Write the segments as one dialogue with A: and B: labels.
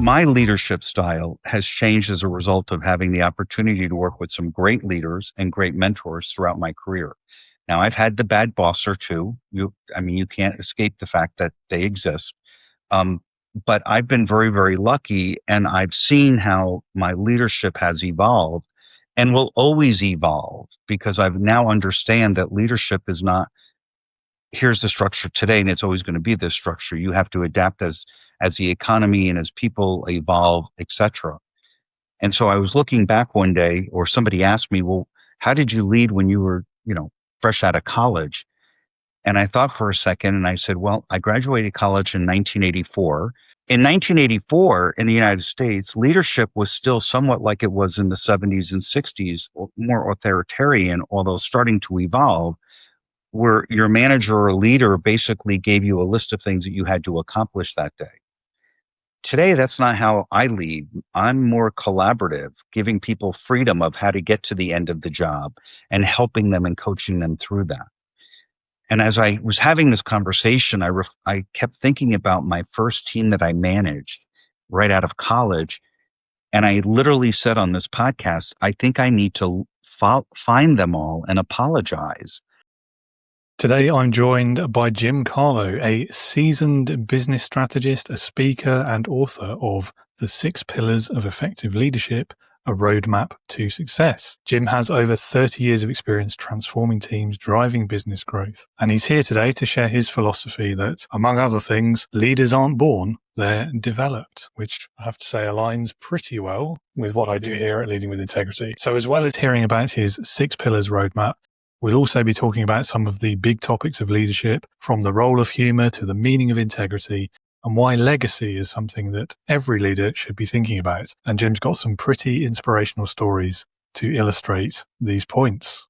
A: my leadership style has changed as a result of having the opportunity to work with some great leaders and great mentors throughout my career. Now, I've had the bad boss or two. You can't escape the fact that they exist. Um, but I've been very, very lucky, and I've seen how my leadership has evolved and will always evolve because I've now understand that leadership is not here's the structure today and it's always going to be this structure. You have to adapt as the economy and as people evolve, etc. And so I was looking back one day, or somebody asked me, well, how did you lead when you were, fresh out of college? And I thought for a second and I said, well, I graduated college in 1984. In 1984, in the United States, leadership was still somewhat like it was in the 70s and 60s, more authoritarian, although starting to evolve, where your manager or leader basically gave you a list of things that you had to accomplish that day. Today, that's not how I lead. I'm more collaborative, giving people freedom of how to get to the end of the job and helping them and coaching them through that. And as I was having this conversation, I kept thinking about my first team that I managed right out of college. And I literally said on this podcast, I think I need to find them all and apologize.
B: Today, I'm joined by Jim Carlough, a seasoned business strategist, a speaker, and author of The 6 Pillars of Effective Leadership, a Roadmap to Success. Jim has over 30 years of experience transforming teams, driving business growth. And he's here today to share his philosophy that, among other things, leaders aren't born, they're developed, which I have to say aligns pretty well with what I do here at Leading with Integrity. So as well as hearing about his 6 Pillars Roadmap, we'll also be talking about some of the big topics of leadership, from the role of humour to the meaning of integrity, and why legacy is something that every leader should be thinking about. And Jim's got some pretty inspirational stories to illustrate these points.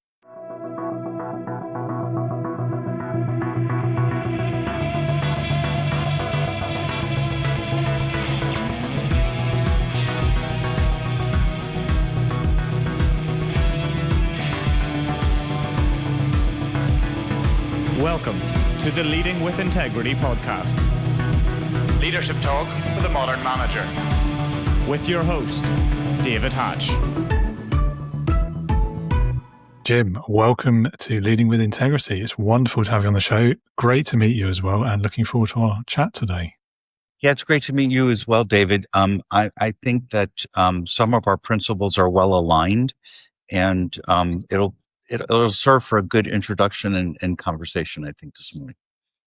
C: Welcome to the Leading with Integrity podcast. Leadership talk for the modern manager. With your host, David Hatch.
B: Jim, welcome to Leading with Integrity. It's wonderful to have you on the show. Great to meet you as well, and looking forward to our chat today.
A: Yeah, it's great to meet you as well, David. I think that some of our principles are well aligned, and it'll serve for a good introduction and conversation, I think, this morning.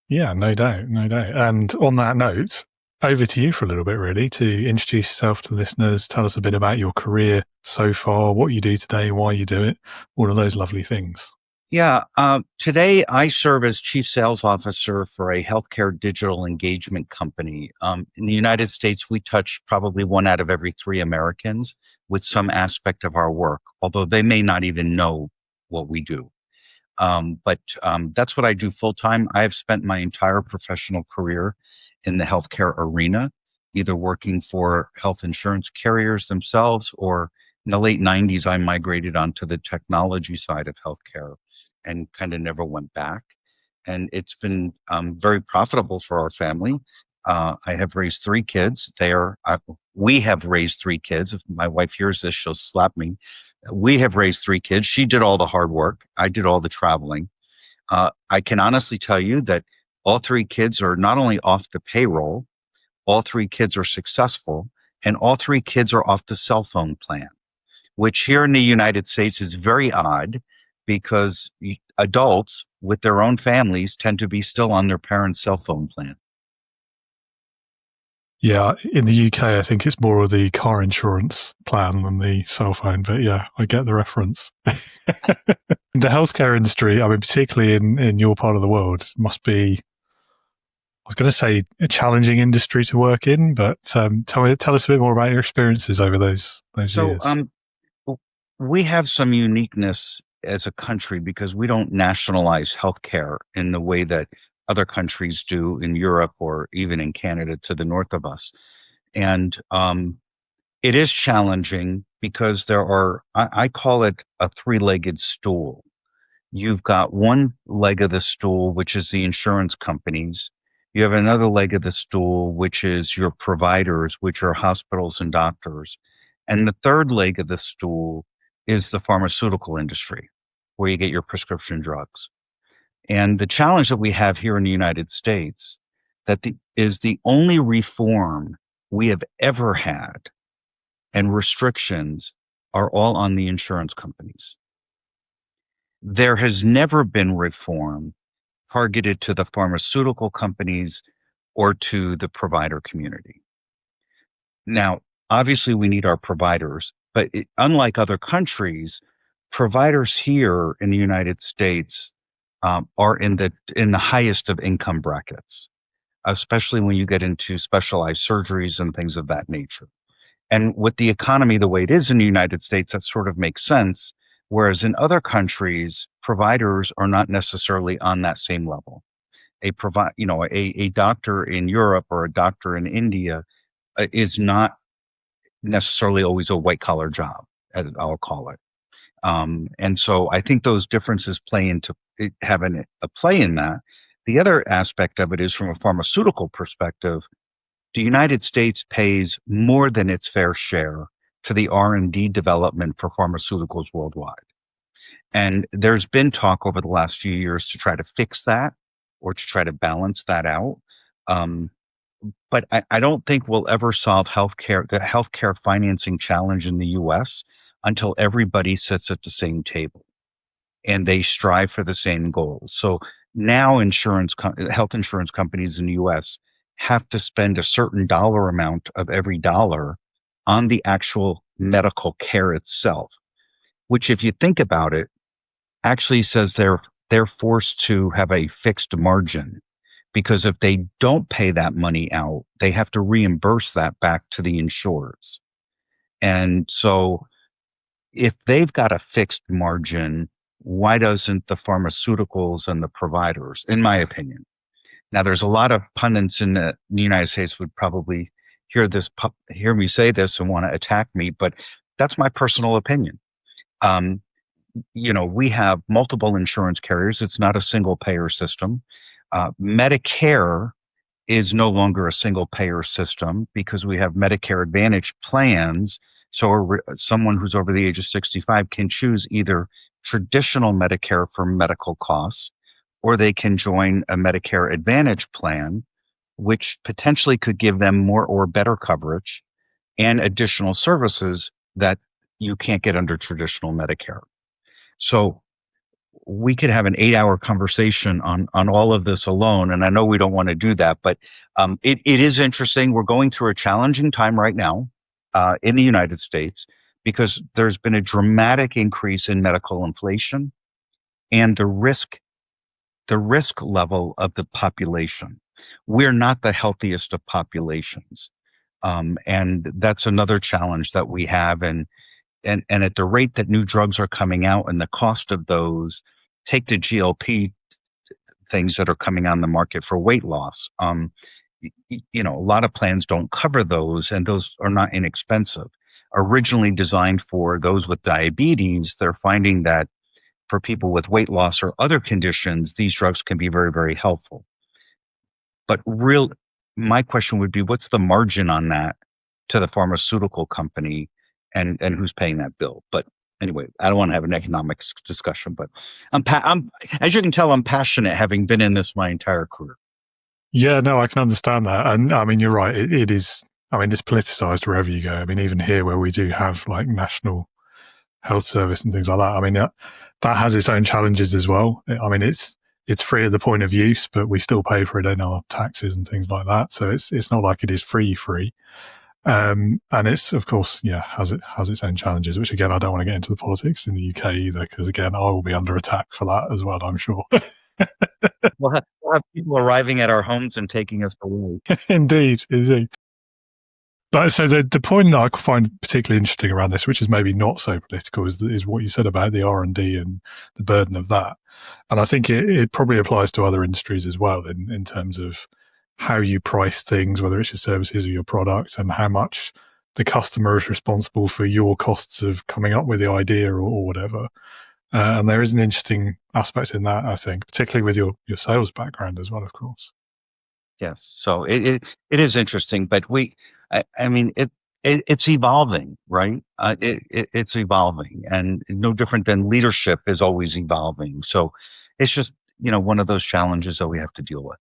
B: Yeah, no doubt. And on that note, over to you for a little bit, really, to introduce yourself to listeners, tell us a bit about your career so far, what you do today, why you do it, all of those lovely things.
A: Yeah, today I serve as Chief Sales Officer for a healthcare digital engagement company. In the United States, we touch probably 1 out of every 3 Americans with some aspect of our work, although they may not even know what we do. But that's what I do full time. I have spent my entire professional career in the healthcare arena, either working for health insurance carriers themselves, or in the late 90s, I migrated onto the technology side of healthcare and kind of never went back. And it's been very profitable for our family. I have raised 3 kids. We have raised 3 kids. If my wife hears this, she'll slap me. We have raised 3 kids. She did all the hard work. I did all the traveling. I can honestly tell you that all 3 kids are not only off the payroll, all 3 kids are successful, and all 3 kids are off the cell phone plan, which here in the United States is very odd because adults with their own families tend to be still on their parents' cell phone plan.
B: Yeah, in the UK, I think it's more of the car insurance plan than the cell phone. But yeah, I get the reference. The healthcare industry, I mean, particularly in your part of the world, must be, I was going to say, a challenging industry to work in. But tell us a bit more about your experiences over those years.
A: We have some uniqueness as a country because we don't nationalize healthcare in the way that other countries do in Europe or even in Canada to the north of us. And it is challenging because there are, I call it a 3-legged stool. You've got one leg of the stool, which is the insurance companies. You have another leg of the stool, which is your providers, which are hospitals and doctors. And the third leg of the stool is the pharmaceutical industry, where you get your prescription drugs. And the challenge that we have here in the United States is the only reform we have ever had and restrictions are all on the insurance companies. There has never been reform targeted to the pharmaceutical companies or to the provider community. Now, obviously, we need our providers, but unlike other countries, providers here in the United States are in the highest of income brackets, especially when you get into specialized surgeries and things of that nature. And with the economy the way it is in the United States, that sort of makes sense. Whereas in other countries, providers are not necessarily on that same level. A doctor in Europe or a doctor in India is not necessarily always a white collar job, as I'll call it. And so I think those differences having a play in that. The other aspect of it is from a pharmaceutical perspective, the United States pays more than its fair share to the R&D development for pharmaceuticals worldwide. And there's been talk over the last few years to try to fix that or to try to balance that out. But I don't think we'll ever solve the healthcare financing challenge in the US until everybody sits at the same table and they strive for the same goals. So now health insurance companies in the US have to spend a certain dollar amount of every dollar on the actual medical care itself, which if you think about it, actually says they're forced to have a fixed margin, because if they don't pay that money out, they have to reimburse that back to the insurers. And so if they've got a fixed margin, why doesn't the pharmaceuticals and the providers, in my opinion? Now, there's a lot of pundits in the United States would probably hear me say this and want to attack me, but that's my personal opinion. We have multiple insurance carriers. It's not a single payer system. Medicare is no longer a single payer system because we have Medicare Advantage plans. So someone who's over the age of 65 can choose either traditional Medicare for medical costs, or they can join a Medicare Advantage plan, which potentially could give them more or better coverage and additional services that you can't get under traditional Medicare. So we could have an 8-hour conversation on all of this alone, and I know we don't want to do that, but it is interesting. We're going through a challenging time right now in the United States because there's been a dramatic increase in medical inflation and the risk level of the population. We're not the healthiest of populations, and that's another challenge that we have. And at the rate that new drugs are coming out and the cost of those, take the GLP things that are coming on the market for weight loss. A lot of plans don't cover those, and those are not inexpensive. Originally designed for those with diabetes, they're finding that for people with weight loss or other conditions, these drugs can be very, very helpful. But my question would be, what's the margin on that to the pharmaceutical company, and who's paying that bill? But anyway, I don't want to have an economics discussion, but I'm as you can tell, I'm passionate, having been in this my entire career.
B: Yeah, no, I can understand that. And I mean, you're right. It is, I mean, it's politicized wherever you go. I mean, even here where we do have like national health service and things like that, I mean, that has its own challenges as well. I mean, it's free at the point of use, but we still pay for it in our taxes and things like that. So it's not like it is free. And it's, of course, has its own challenges, which again, I don't want to get into the politics in the UK either, because again, I will be under attack for that as well, I'm sure.
A: We'll have people arriving at our homes and taking us away.
B: Indeed. But so the point that I find particularly interesting around this, which is maybe not so political, is what you said about the R&D and the burden of that. And I think it probably applies to other industries as well in terms of how you price things, whether it's your services or your products, and how much the customer is responsible for your costs of coming up with the idea or whatever. And there is an interesting aspect in that, I think, particularly with your sales background as well, of course.
A: Yes. So it is interesting, but I mean, it's evolving, right? It's evolving, and no different than leadership is always evolving. So it's just, one of those challenges that we have to deal with.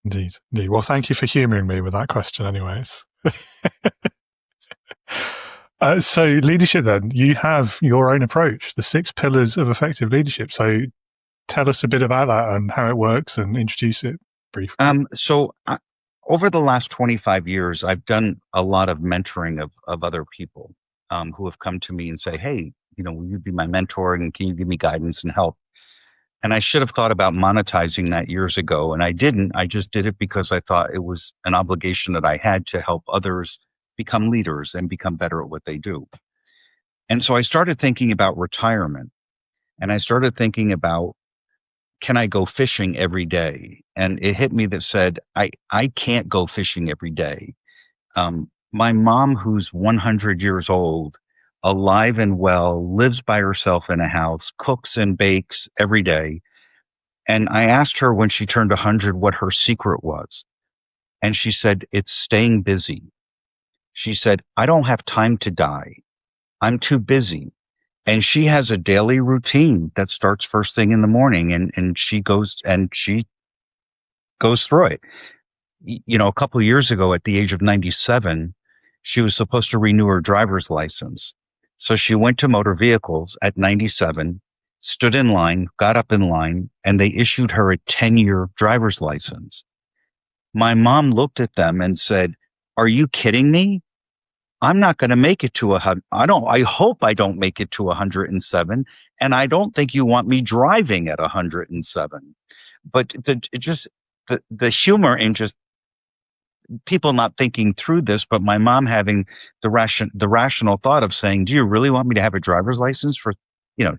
B: Indeed. Indeed. Well, thank you for humouring me with that question anyways. So leadership then, you have your own approach, the 6 pillars of effective leadership. So tell us a bit about that and how it works and introduce it briefly.
A: Over the last 25 years, I've done a lot of mentoring of other people who have come to me and say, hey, will you be my mentor and can you give me guidance and help? And I should have thought about monetizing that years ago. And I didn't. I just did it because I thought it was an obligation that I had to help others become leaders and become better at what they do. And so I started thinking about retirement, and I started thinking about, can I go fishing every day? And it hit me that said, I can't go fishing every day. My mom, who's 100 years old, alive and well, lives by herself in a house, cooks and bakes every day. And I asked her when she turned 100 what her secret was. And she said, it's staying busy. She said, I don't have time to die. I'm too busy. And she has a daily routine that starts first thing in the morning, and she goes through it. A couple of years ago at the age of 97, she was supposed to renew her driver's license. So she went to motor vehicles at 97, stood in line, got up in line, and they issued her a 10-year driver's license. My mom looked at them and said, are you kidding me? I'm not going to make it to I hope I don't make it to 107. And I don't think you want me driving at 107. But the humor in just people not thinking through this, but my mom having the rational thought of saying, do you really want me to have a driver's license for,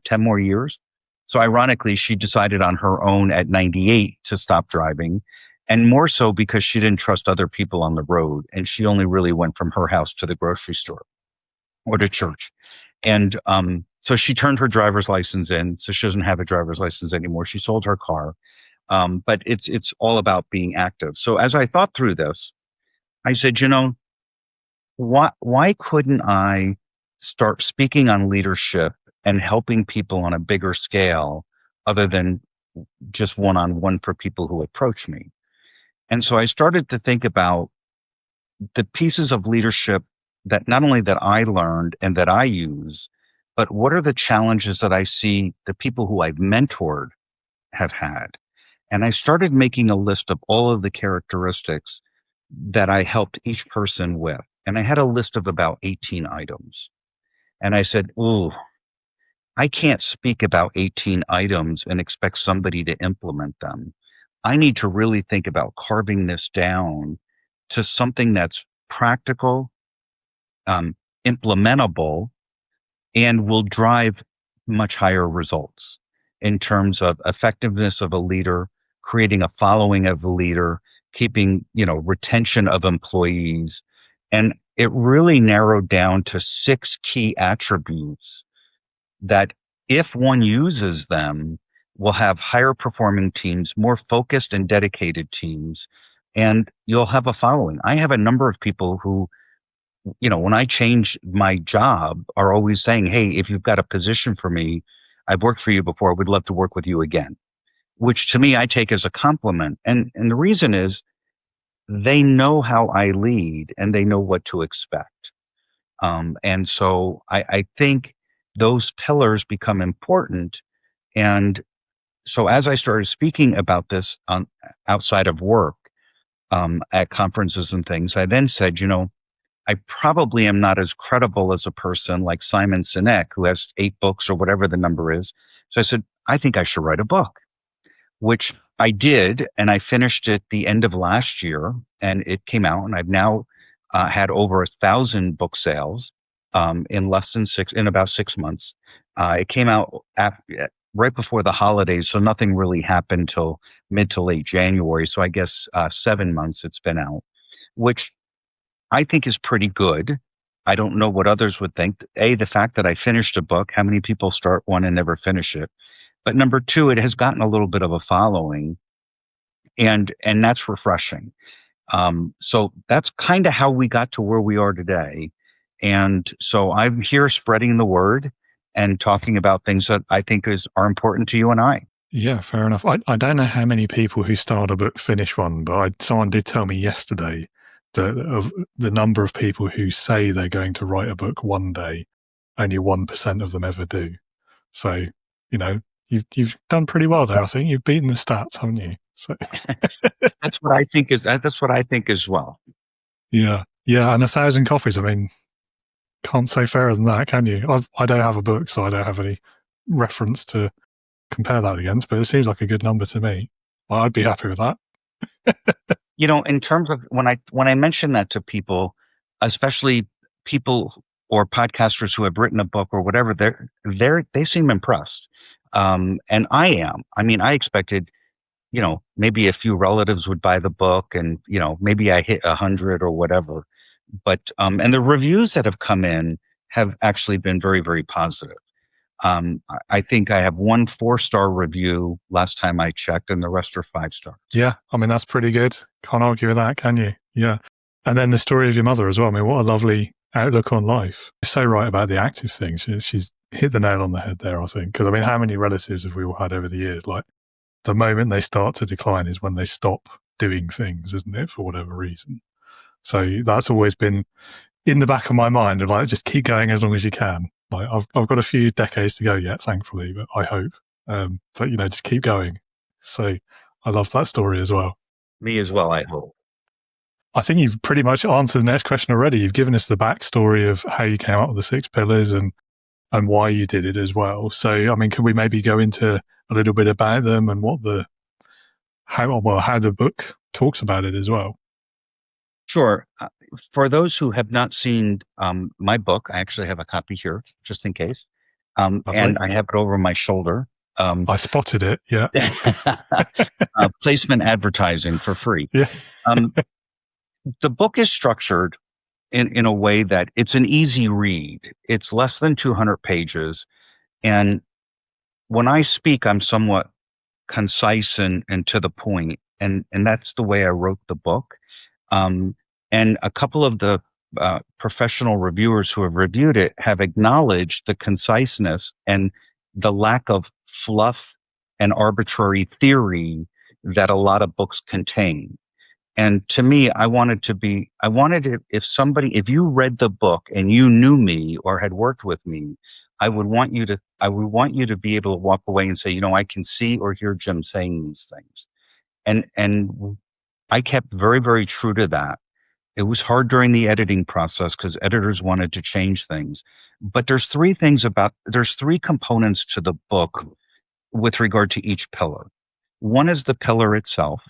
A: 10 more years? So ironically, she decided on her own at 98 to stop driving. And more so because she didn't trust other people on the road. And she only really went from her house to the grocery store or to church. And so she turned her driver's license in. So she doesn't have a driver's license anymore. She sold her car. But it's all about being active. So as I thought through this, I said, why couldn't I start speaking on leadership and helping people on a bigger scale other than just one-on-one for people who approach me? And so I started to think about the pieces of leadership that not only that I learned and that I use, but what are the challenges that I see the people who I've mentored have had? And I started making a list of all of the characteristics that I helped each person with. And I had a list of about 18 items. And I said, ooh, I can't speak about 18 items and expect somebody to implement them. I need to really think about carving this down to something that's practical, implementable, and will drive much higher results in terms of effectiveness of a leader, creating a following of a leader, keeping, retention of employees. And it really narrowed down to 6 key attributes that if one uses them, will have higher performing teams, more focused and dedicated teams, and you'll have a following. I have a number of people who, when I change my job, are always saying, hey, if you've got a position for me, I've worked for you before, we'd love to work with you again, which to me I take as a compliment. And the reason is they know how I lead and they know what to expect. And so I think those pillars become important. And so as I started speaking about this outside of work, at conferences and things, I then said, I probably am not as credible as a person like Simon Sinek, who has 8 books or whatever the number is. So I said, I think I should write a book, which I did. And I finished it the end of last year and it came out. And I've now had over 1,000 book sales in about 6 months. It came out right before the holidays. So nothing really happened till mid to late January. So I guess 7 months it's been out, which I think is pretty good. I don't know what others would think. A, the fact that I finished a book, how many people start one and never finish it? But number 2, it has gotten a little bit of a following. and that's refreshing. So that's kind of how we got to where we are today. And so I'm here spreading the word and talking about things that I think are important to you and I.
B: Yeah, fair enough. I don't know how many people who start a book finish one, but someone did tell me yesterday that of the number of people who say they're going to write a book one day, only 1% of them ever do. So, you've done pretty well there. I think you've beaten the stats, haven't you? So
A: That's what I think that's what I think as well.
B: yeah, and 1,000 copies. I mean, can't say fairer than that, can you? I don't have a book, so I don't have any reference to compare that against, but it seems like a good number to me. Well, I'd be happy with that.
A: In terms of when I mention that to people, especially people or podcasters who have written a book or whatever, they seem impressed. And I am. I mean, I expected, maybe a few relatives would buy the book and, maybe I hit 100 or whatever. But, and the reviews that have come in have actually been very, very positive. I think I have one 4-star review last time I checked, and the rest are 5 stars.
B: Yeah, I mean, that's pretty good. Can't argue with that, can you? Yeah. And then the story of your mother as well. I mean, what a lovely outlook on life. You're so right about the active thing. She's hit the nail on the head there, I think. Because, I mean, how many relatives have we all had over the years? Like, the moment they start to decline is when they stop doing things, isn't it, for whatever reason? So that's always been in the back of my mind of like, just keep going as long as you can. Like, I've got a few decades to go yet, thankfully, but I hope. But just keep going. So I love that story as well.
A: Me as well, I hope.
B: I think you've pretty much answered the next question already. You've given us the backstory of how you came up with the 6 pillars and why you did it as well. So, I mean, can we maybe go into a little bit about them and how the book talks about it as well?
A: Sure. For those who have not seen my book, I actually have a copy here, just in case. And I have it over my shoulder.
B: I spotted it, yeah.
A: Placement advertising for free.
B: Yeah.
A: The book is structured in a way that it's an easy read. It's less than 200 pages. And when I speak, I'm somewhat concise and to the point. And that's the way I wrote the book. And a couple of the professional reviewers who have reviewed it have acknowledged the conciseness and the lack of fluff and arbitrary theory that a lot of books contain. And to me, I wanted it, if you read the book and you knew me or had worked with me, I would want you to be able to walk away and say, I can see or hear Jim saying these things. And I kept very, very true to that. It was hard during the editing process because editors wanted to change things. But there's 3 components to the book with regard to each pillar. One is the pillar itself.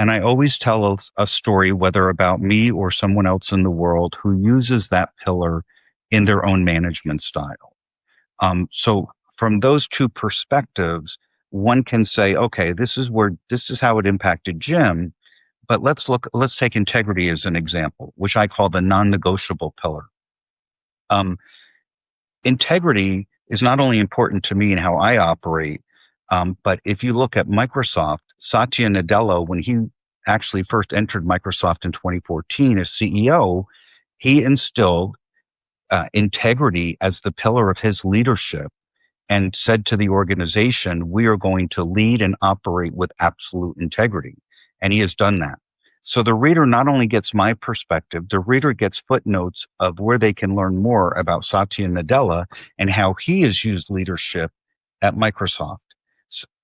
A: And I always tell a story, whether about me or someone else in the world who uses that pillar in their own management style. So from those 2 perspectives, one can say, okay, this is how it impacted Jim. But let's take integrity as an example, which I call the non-negotiable pillar. Integrity is not only important to me and how I operate, but if you look at Microsoft, Satya Nadella, when he actually first entered Microsoft in 2014 as CEO, he instilled integrity as the pillar of his leadership and said to the organization, we are going to lead and operate with absolute integrity. And he has done that. So the reader not only gets my perspective, the reader gets footnotes of where they can learn more about Satya Nadella and how he has used leadership at Microsoft.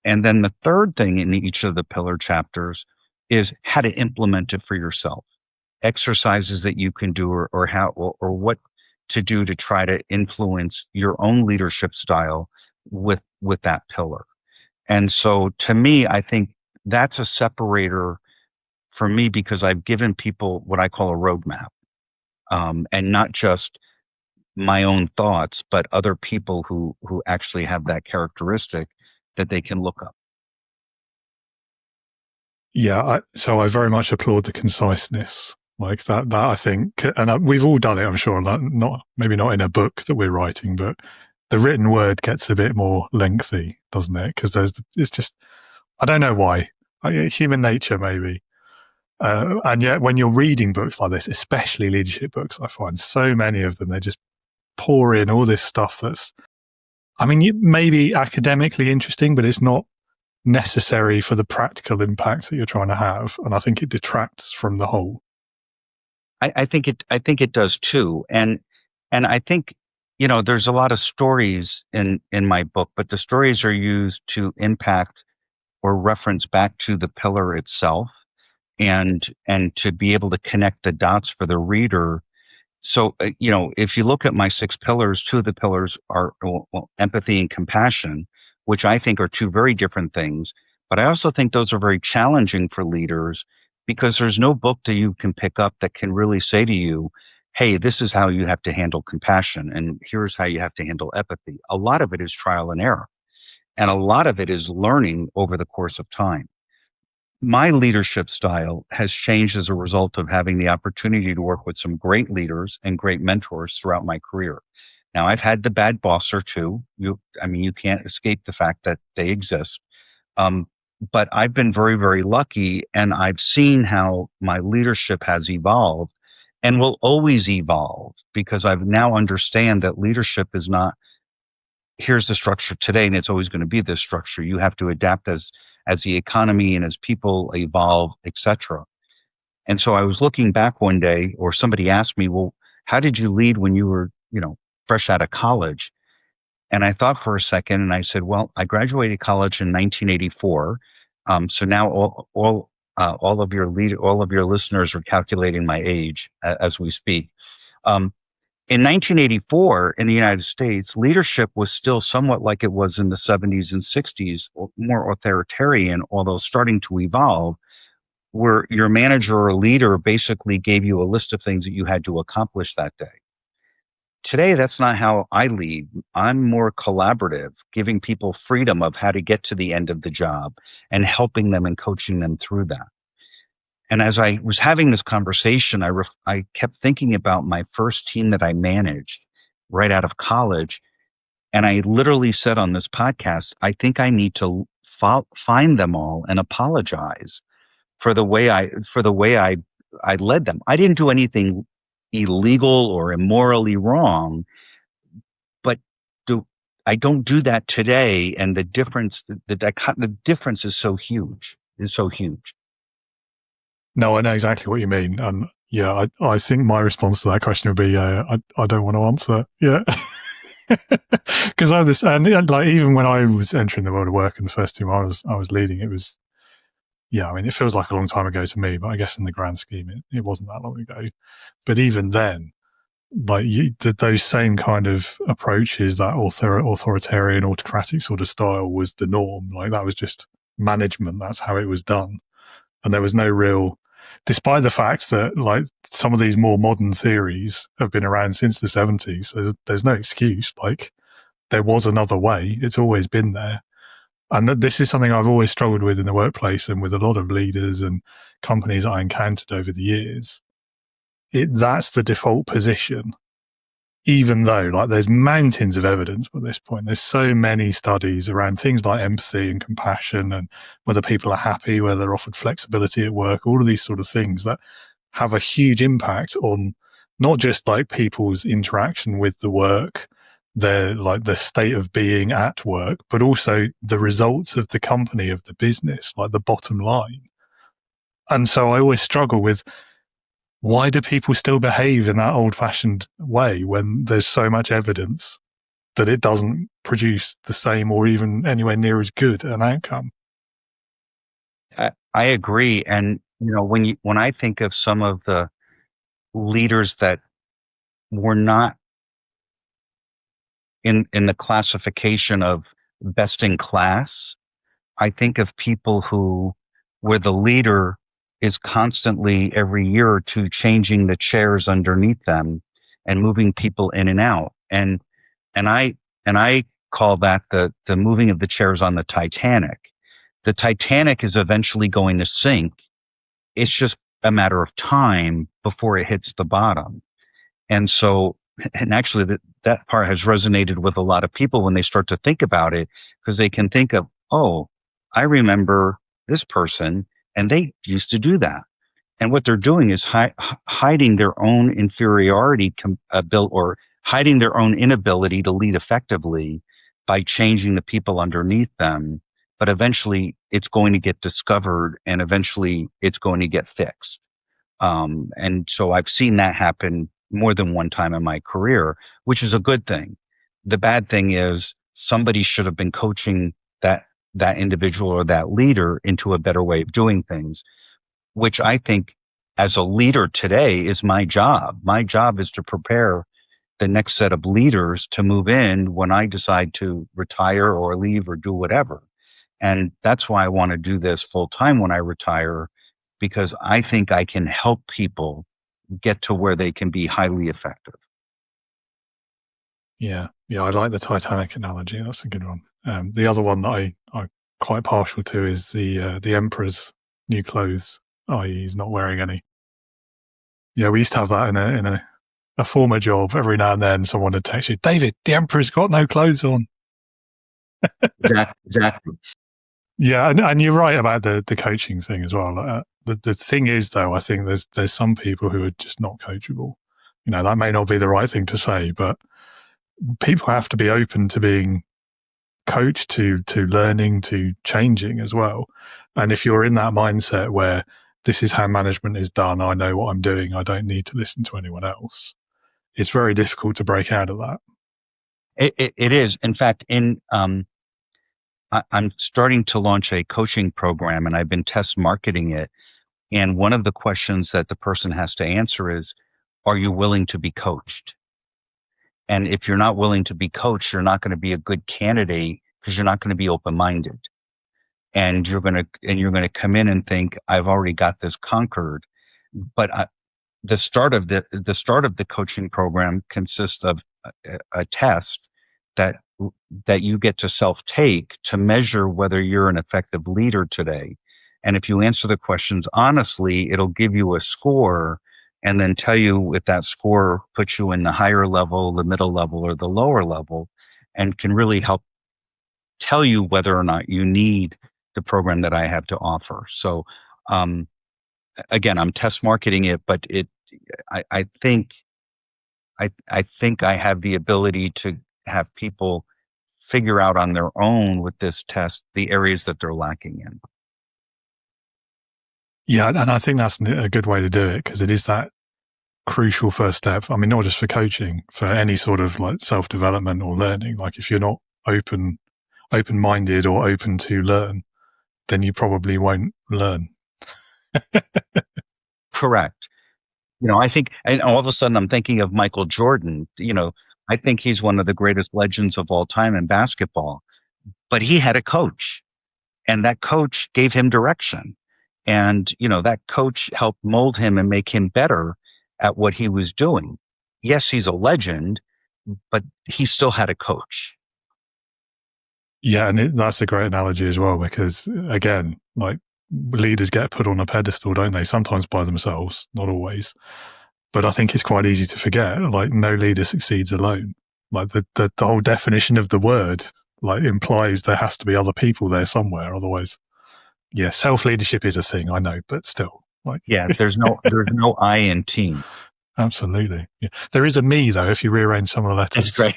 A: And then the third thing in each of the pillar chapters is how to implement it for yourself. Exercises that you can do or how or what to do to try to influence your own leadership style with that pillar. And so to me, I think that's a separator for me because I've given people what I call a roadmap, and not just my own thoughts, but other people who actually have that characteristic that they can look up.
B: Yeah, so I very much applaud the conciseness. Like that I think, and we've all done it, I'm sure, maybe not in a book that we're writing, but the written word gets a bit more lengthy, doesn't it? Because it's just, I don't know why. human nature, maybe. And yet, when you're reading books like this, especially leadership books, I find so many of them, they just pour in all this stuff that's, I mean, maybe academically interesting, but it's not necessary for the practical impact that you're trying to have. And I think it detracts from the whole.
A: I think it does too. And I think, there's a lot of stories in my book, but the stories are used to impact or reference back to the pillar itself, and to be able to connect the dots for the reader. So, if you look at my 6 pillars, 2 of the pillars are empathy and compassion, which I think are 2 very different things. But I also think those are very challenging for leaders, because there's no book that you can pick up that can really say to you, hey, this is how you have to handle compassion, and here's how you have to handle empathy. A lot of it is trial and error, and a lot of it is learning over the course of time. My leadership style has changed as a result of having the opportunity to work with some great leaders and great mentors throughout my career. Now, I've had the bad boss or two. You can't escape the fact that they exist. Um, but I've been very, very lucky, and I've seen how my leadership has evolved and will always evolve, because I've now understand that leadership is not, here's the structure today and it's always going to be this structure. You have to adapt as the economy and as people evolve, etc. And so I was looking back one day, or somebody asked me, well, how did you lead when you were, fresh out of college? And I thought for a second, and I said, well, I graduated college in 1984. So now all of your listeners are calculating my age as we speak. In 1984, in the United States, leadership was still somewhat like it was in the 70s and 60s, more authoritarian, although starting to evolve, where your manager or leader basically gave you a list of things that you had to accomplish that day. Today, that's not how I lead. I'm more collaborative, giving people freedom of how to get to the end of the job and helping them and coaching them through that. And as I was having this conversation, I kept thinking about my first team that I managed right out of college. And I literally said on this podcast, I think I need to find them all and apologize for the way I led them. I didn't do anything illegal or immorally wrong, but I don't do that today. And the difference is so huge.
B: No, I know exactly what you mean. And yeah, I think my response to that question would be, I don't want to answer. Yeah. Because I have this, and like, even when I was entering the world of work in the first team I was leading, it was, yeah, I mean, it feels like a long time ago to me, but I guess in the grand scheme, it wasn't that long ago. But even then, like, those same kind of approaches, that authoritarian, autocratic sort of style was the norm. Like, that was just management. That's how it was done. And there was no real, despite the fact that, like, some of these more modern theories have been around since the 70s, there's no excuse. Like, there was another way. It's always been there. And this is something I've always struggled with in the workplace and with a lot of leaders and companies I encountered over the years. That's the default position, even though, like, there's mountains of evidence at this point. There's so many studies around things like empathy and compassion, and whether people are happy, whether they're offered flexibility at work, all of these sort of things that have a huge impact on not just, like, people's interaction with the work, the state of being at work, but also the results of the company, of the business, like the bottom line. And so I always struggle with, why do people still behave in that old-fashioned way when there's so much evidence that it doesn't produce the same or even anywhere near as good an outcome?
A: I agree. And, when I think of some of the leaders that were not in the classification of best in class, I think of people where the leader is constantly every year or two changing the chairs underneath them and moving people in and out. And I call that the moving of the chairs on the Titanic. The Titanic is eventually going to sink. It's just a matter of time before it hits the bottom. And so, and actually that part has resonated with a lot of people when they start to think about it, because they can think of, oh, I remember this person, and they used to do that. And what they're doing is hiding their own inferiority or hiding their own inability to lead effectively by changing the people underneath them. But eventually it's going to get discovered, and eventually it's going to get fixed. And so I've seen that happen more than one time in my career, which is a good thing. The bad thing is somebody should have been coaching that individual or that leader into a better way of doing things, which I think as a leader today is my job. My job is to prepare the next set of leaders to move in when I decide to retire or leave or do whatever. And that's why I want to do this full time when I retire, because I think I can help people get to where they can be highly effective.
B: Yeah. I like the Titanic analogy. That's a good one. The other one that I'm quite partial to is the Emperor's new clothes, i.e. he's not wearing any. Yeah, we used to have that in a former job. Every now and then someone would text you, David, the Emperor's got no clothes on.
A: Exactly.
B: Yeah, and you're right about the coaching thing as well. The thing is, though, I think there's some people who are just not coachable. That may not be the right thing to say, but people have to be open to being coached, to learning, to changing as well. And if you're in that mindset where this is how management is done, I know what I'm doing, I don't need to listen to anyone else, it's very difficult to break out of that.
A: It is. In fact, I'm starting to launch a coaching program, and I've been test marketing it. And one of the questions that the person has to answer is, are you willing to be coached? And if you're not willing to be coached, you're not going to be a good candidate, because you're not going to be open-minded. And you're going to come in and think, I've already got this conquered. But the start of the coaching program consists of a test that you get to self-take to measure whether you're an effective leader today. And if you answer the questions honestly, it'll give you a score, and then tell you if that score puts you in the higher level, the middle level, or the lower level, and can really help tell you whether or not you need the program that I have to offer. So, again, I'm test marketing it, but I think I have the ability to have people figure out on their own with this test the areas that they're lacking in.
B: Yeah, and I think that's a good way to do it, because it is that crucial first step. I mean, not just for coaching, for any sort of like self-development or learning. Like if you're not open-minded or open to learn, then you probably won't learn.
A: Correct. I think, and all of a sudden I'm thinking of Michael Jordan. I think he's one of the greatest legends of all time in basketball, but he had a coach, and that coach gave him direction. And, that coach helped mold him and make him better at what he was doing. Yes, he's a legend, but he still had a coach.
B: Yeah, and that's a great analogy as well, because again, like leaders get put on a pedestal, don't they? Sometimes by themselves, not always. But I think it's quite easy to forget, like no leader succeeds alone. Like the whole definition of the word like implies there has to be other people there somewhere. Otherwise, yeah, self-leadership is a thing, I know, but still.
A: Yeah, there's no I in team.
B: Absolutely. Yeah. There is a me, though, if you rearrange some of the letters.
A: That's great.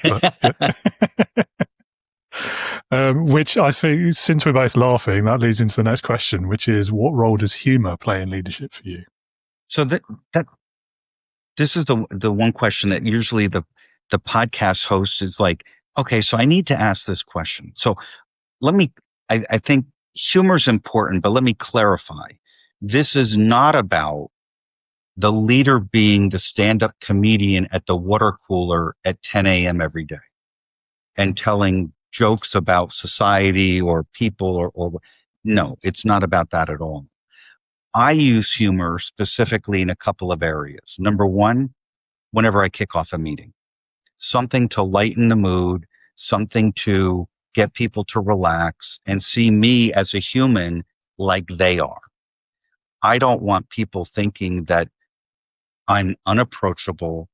B: Which I think, since we're both laughing, that leads into the next question, which is, what role does humor play in leadership for you?
A: So this is the one question that usually the podcast host is like, okay, so I need to ask this question. So I think humor is important, but let me clarify. This is not about the leader being the stand-up comedian at the water cooler at 10 a.m. every day and telling jokes about society or people or no, it's not about that at all. I use humor specifically in a couple of areas. Number one, whenever I kick off a meeting, something to lighten the mood, something to get people to relax and see me as a human like they are. I don't want people thinking that I'm unapproachable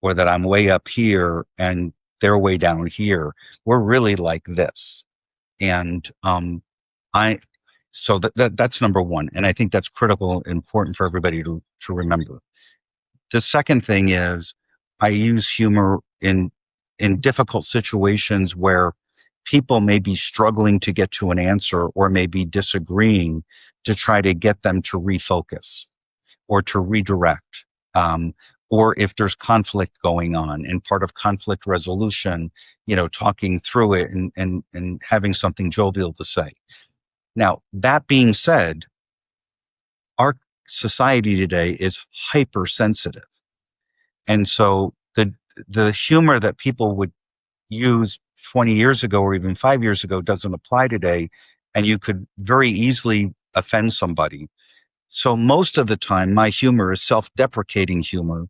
A: or that I'm way up here and they're way down here. We're really like this. And So that's number one. And I think that's critical and important for everybody to remember. The second thing is I use humor in difficult situations where people may be struggling to get to an answer or may be disagreeing, to try to get them to refocus or to redirect. Um, or if there's conflict going on, and part of conflict resolution, talking through it and having something jovial to say. Now, that being said, our society today is hypersensitive. And so the humor that people would use 20 years ago or even 5 years ago doesn't apply today. And you could very easily offend somebody. So most of the time, my humor is self-deprecating humor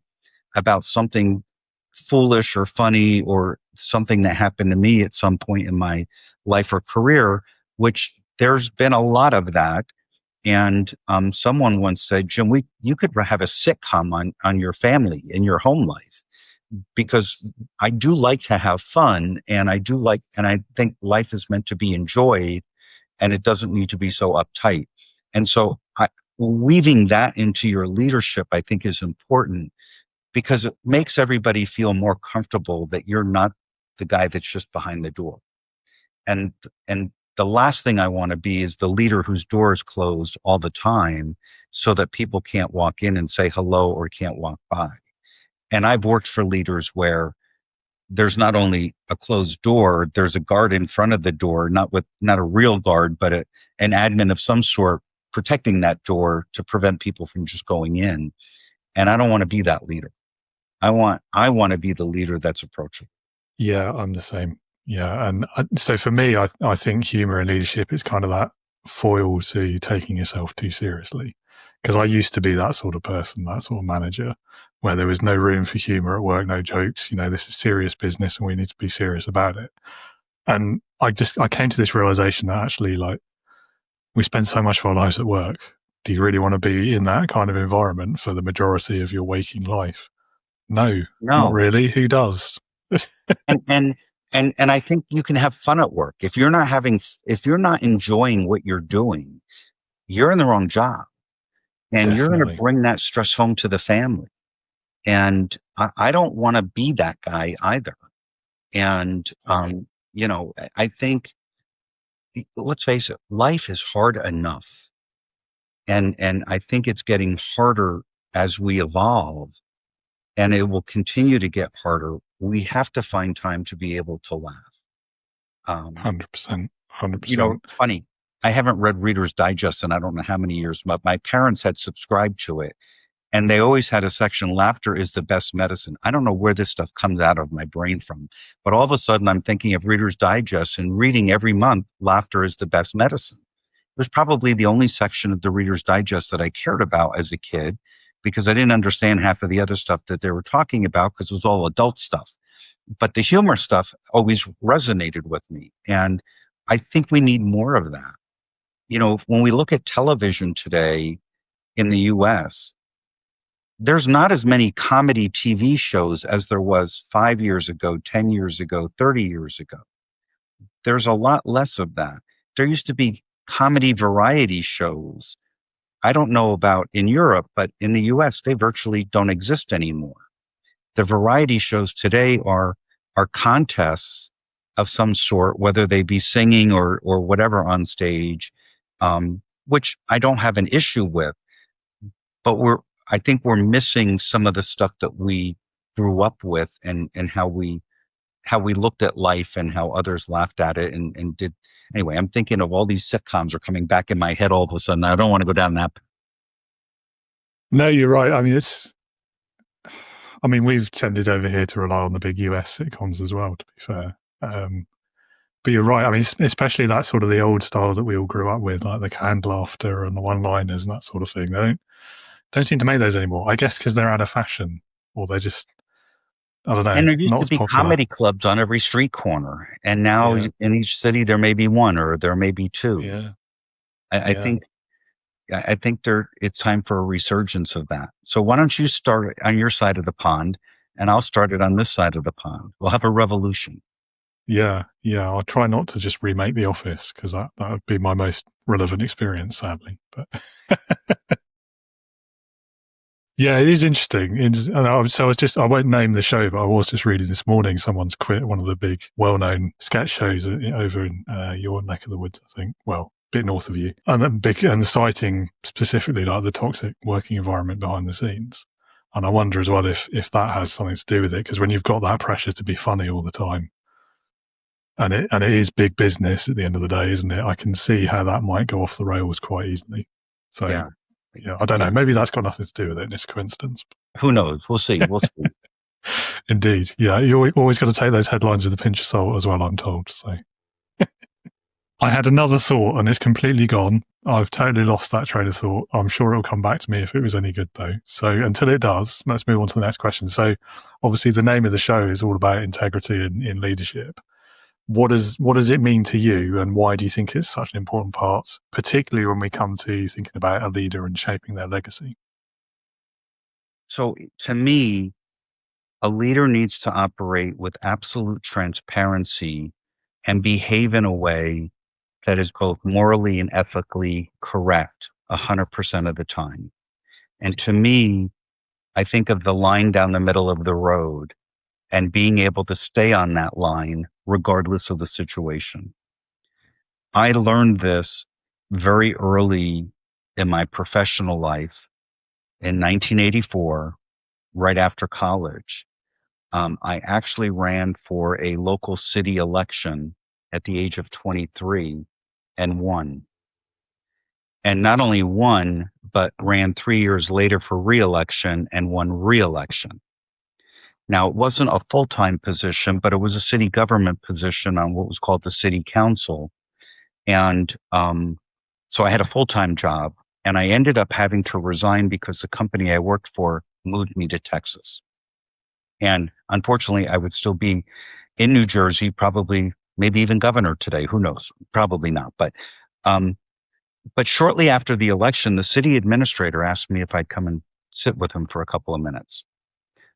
A: about something foolish or funny or something that happened to me at some point in my life or career, which there's been a lot of that. And someone once said, Jim, you could have a sitcom on your family in your home life, because I do like to have fun, and I think life is meant to be enjoyed, and it doesn't need to be so uptight. And so weaving that into your leadership, I think, is important, because it makes everybody feel more comfortable that you're not the guy that's just behind the door. And the last thing I want to be is the leader whose door is closed all the time so that people can't walk in and say hello or can't walk by. And I've worked for leaders where there's not only a closed door, there's a guard in front of the door, not a real guard, but an admin of some sort protecting that door to prevent people from just going in. And I don't want to be that leader. I want to be the leader that's approachable.
B: Yeah, I'm the same. Yeah. And so for me, I think humor and leadership is kind of that foil to taking yourself too seriously. Because I used to be that sort of person, that sort of manager, where there was no room for humor at work, no jokes. This is serious business and we need to be serious about it. And I came to this realization that actually, like, we spend so much of our lives at work. Do you really want to be in that kind of environment for the majority of your waking life? No, not really. Who does?
A: and I think you can have fun at work. If you're not enjoying what you're doing, you're in the wrong job, and
B: Definitely.
A: you're going to bring that stress home to the family. And I don't want to be that guy either. And, I think, let's face it, life is hard enough. And I think it's getting harder as we evolve, and it will continue to get harder. We have to find time to be able to laugh.
B: 100%. 100%.
A: Funny. I haven't read Reader's Digest in I don't know how many years, but my parents had subscribed to it. And they always had a section, laughter is the best medicine. I don't know where this stuff comes out of my brain from, but all of a sudden I'm thinking of Reader's Digest and reading every month, laughter is the best medicine. It was probably the only section of the Reader's Digest that I cared about as a kid, because I didn't understand half of the other stuff that they were talking about, because it was all adult stuff. But the humor stuff always resonated with me. And I think we need more of that. When we look at television today in the US, there's not as many comedy TV shows as there was 5 years ago, 10 years ago, 30 years ago. There's a lot less of that. There used to be comedy variety shows. I don't know about in Europe, but in the US, they virtually don't exist anymore. The variety shows today are contests of some sort, whether they be singing or whatever on stage, which I don't have an issue with. But I think we're missing some of the stuff that we grew up with, and how we looked at life and how others laughed at it and did. Anyway, I'm thinking of all these sitcoms are coming back in my head all of a sudden. I don't want to go down that.
B: No, you're right. We've tended over here to rely on the big US sitcoms as well, to be fair. But you're right. Especially that sort of the old style that we all grew up with, like the canned laughter and the one-liners and that sort of thing. They don't seem to make those anymore. I guess because they're out of fashion, or they're just, I don't know.
A: And there used
B: not
A: to be
B: popular.
A: comedy clubs on every street corner, and now in each city there may be one or there may be two.
B: Yeah,
A: I think it's time for a resurgence of that. So why don't you start on your side of the pond, and I'll start it on this side of the pond. We'll have a revolution.
B: Yeah. I'll try not to just remake The Office, because that would be my most relevant experience, sadly. But yeah, it is interesting. I won't name the show, but I was just reading this morning someone's quit one of the big, well-known sketch shows over in your neck of the woods, I think. Well, a bit north of you, and citing specifically like the toxic working environment behind the scenes. And I wonder as well if that has something to do with it, because when you've got that pressure to be funny all the time, and it is big business at the end of the day, isn't it? I can see how that might go off the rails quite easily. So
A: Yeah.
B: I don't know. Maybe that's got nothing to do with it. It's a coincidence.
A: Who knows? We'll see.
B: Indeed. Yeah. You always got to take those headlines with a pinch of salt as well, I'm told. So I had another thought and it's completely gone. I've totally lost that train of thought. I'm sure it'll come back to me if it was any good, though. So until it does, let's move on to the next question. So obviously the name of the show is all about integrity in leadership. What does it mean to you, and why do you think it's such an important part, particularly when we come to thinking about a leader and shaping their legacy?
A: So to me, a leader needs to operate with absolute transparency and behave in a way that is both morally and ethically correct 100% of the time. And to me, I think of the line down the middle of the road and being able to stay on that line regardless of the situation. I learned this very early in my professional life in 1984, right after college. I actually ran for a local city election at the age of 23 and won. And not only won, but ran 3 years later for re-election and won re-election. Now, it wasn't a full-time position, but it was a city government position on what was called the city council. And so I had a full-time job, and I ended up having to resign because the company I worked for moved me to Texas. And unfortunately, I would still be in New Jersey, probably, maybe even governor today. Who knows? Probably not. But shortly after the election, the city administrator asked me if I'd come and sit with him for a couple of minutes.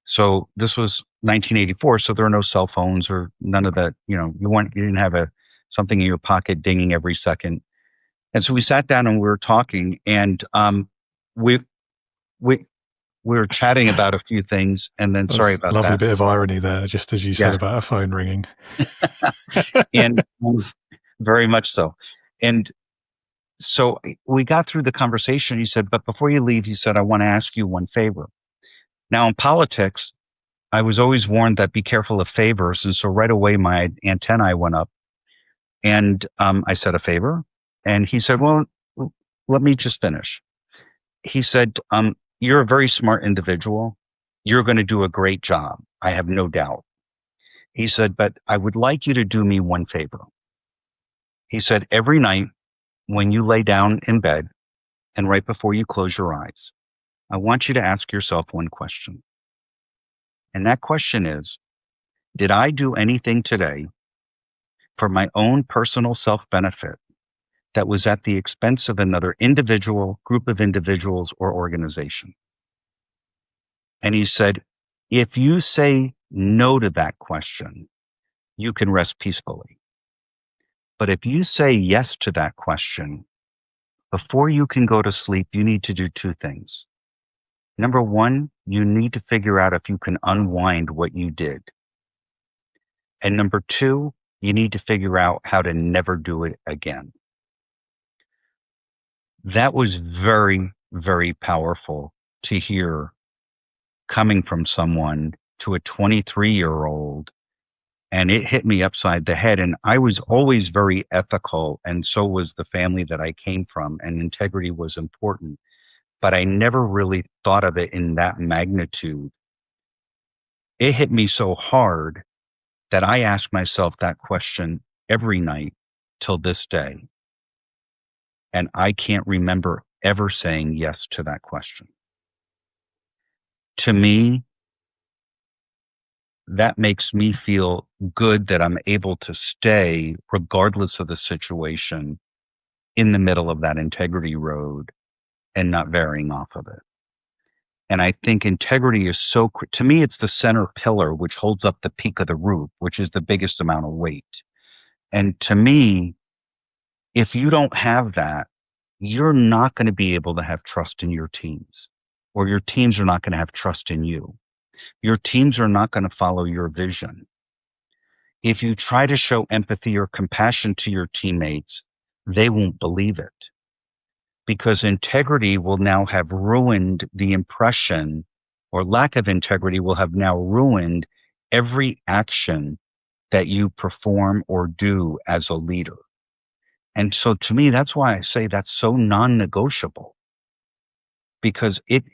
A: So this was 1984. So there are no cell phones or none of that. You didn't have something in your pocket dinging every second. And so we sat down and we were talking, and we were chatting about a few things, and then sorry about
B: lovely
A: that.
B: Bit of irony there, just as you said about a phone ringing.
A: And very much so. And so we got through the conversation. He said, but before you leave, he said, I want to ask you one favor. Now in politics, I was always warned that be careful of favors. And so right away, my antennae went up, and I said, a favor? And he said, well, let me just finish. He said, you're a very smart individual. You're going to do a great job. I have no doubt. He said, but I would like you to do me one favor. He said, every night when you lay down in bed and right before you close your eyes, I want you to ask yourself one question. And that question is, did I do anything today for my own personal self-benefit that was at the expense of another individual, group of individuals, or organization? And he said, if you say no to that question, you can rest peacefully. But if you say yes to that question, before you can go to sleep, you need to do two things. Number one, you need to figure out if you can unwind what you did. And number two, you need to figure out how to never do it again. That was very, very powerful to hear coming from someone to a 23-year-old. And it hit me upside the head. And I was always very ethical, and so was the family that I came from, and integrity was important. But I never really thought of it in that magnitude. It hit me so hard that I ask myself that question every night till this day. And I can't remember ever saying yes to that question. To me, that makes me feel good that I'm able to stay, regardless of the situation, in the middle of that integrity road and not varying off of it. And I think integrity is to me, it's the center pillar, which holds up the peak of the roof, which is the biggest amount of weight. And to me, if you don't have that, you're not going to be able to have trust in your teams, or your teams are not going to have trust in you. Your teams are not going to follow your vision. If you try to show empathy or compassion to your teammates, they won't believe it, because integrity will now have ruined the impression, or lack of integrity will have now ruined every action that you perform or do as a leader. And so to me, that's why I say that's so non-negotiable, because it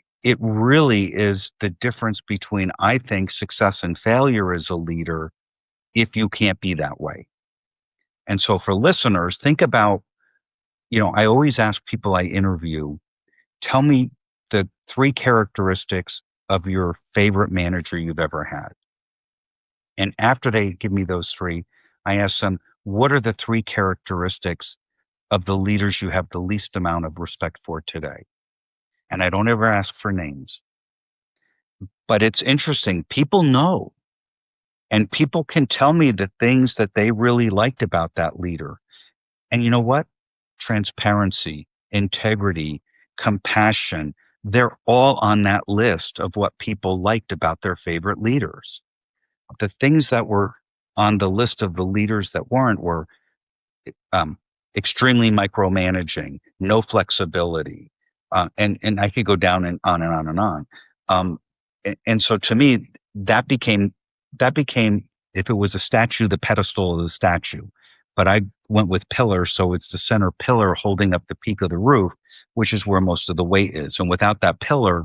A: really is the difference between, I think, success and failure as a leader if you can't be that way. And so for listeners, think about, I always ask people I interview, tell me the 3 characteristics of your favorite manager you've ever had. And after they give me those 3, I ask them, what are the 3 characteristics of the leaders you have the least amount of respect for today? And I don't ever ask for names. But it's interesting. People know, and people can tell me the things that they really liked about that leader. And you know what? Transparency, integrity, compassion, they're all on that list of what people liked about their favorite leaders. The things that were on the list of the leaders that weren't were um, extremely micromanaging, no flexibility, and I could go down and on and on and on. And so to me, that became if it was a statue, the pedestal of the statue. But I went with pillars, so it's the center pillar holding up the peak of the roof, which is where most of the weight is. And without that pillar,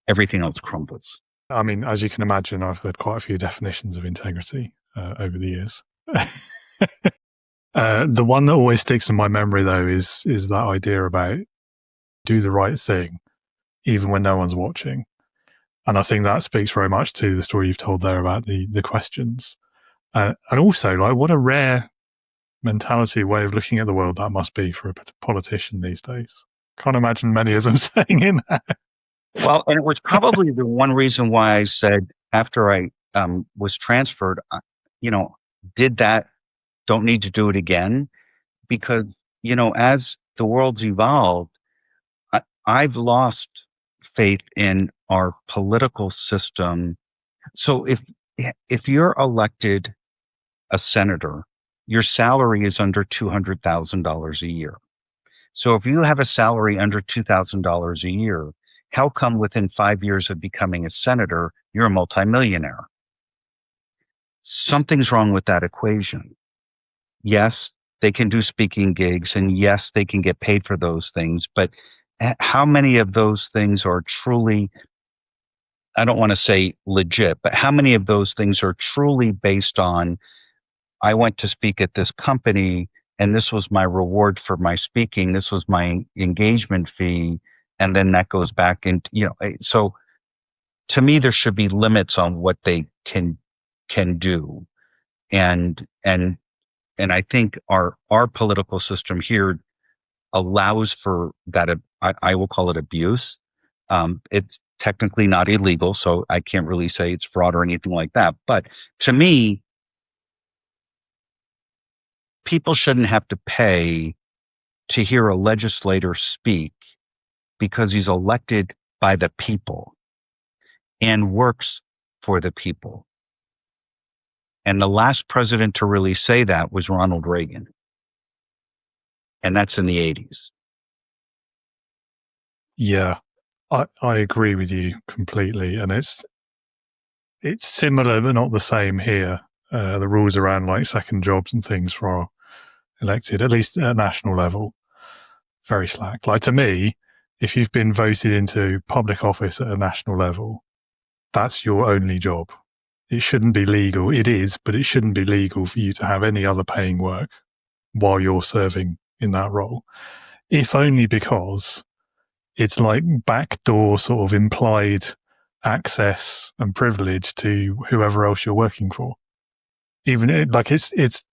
A: everything else crumbles.
B: I mean, as you can imagine, I've heard quite a few definitions of integrity over the years. The one that always sticks in my memory, though, is that idea about do the right thing, even when no one's watching. And I think that speaks very much to the story you've told there about the questions. And also, like, what a rare mentality, way of looking at the world that must be for a politician these days. Can't imagine many of them saying in that.
A: Well, and it was probably the one reason why I said after I was transferred, did that, don't need to do it again. Because, as the world's evolved, I've lost faith in our political system. So if you're elected a senator, your salary is under $200,000 a year. So if you have a salary under $2,000 a year, how come within 5 years of becoming a senator, you're a multimillionaire? Something's wrong with that equation. Yes, they can do speaking gigs, and yes, they can get paid for those things. But how many of those things are truly, I don't want to say legit, but how many of those things are truly based on, I went to speak at this company and this was my reward for my speaking, this was my engagement fee, and then that goes back into, so to me, there should be limits on what they can do. And I think our political system here allows for that. I will call it abuse. It's technically not illegal, so I can't really say it's fraud or anything like that. But to me, people shouldn't have to pay to hear a legislator speak because he's elected by the people and works for the people. And the last president to really say that was Ronald Reagan. And that's in the 80s.
B: Yeah, I agree with you completely. And it's similar, but not the same here. The rules around like second jobs and things for our elected, at least at national level, very slack. Like, to me, if you've been voted into public office at a national level, that's your only job. It shouldn't be legal. It is, but it shouldn't be legal for you to have any other paying work while you're serving in that role. If only because it's like backdoor sort of implied access and privilege to whoever else you're working for. Even it's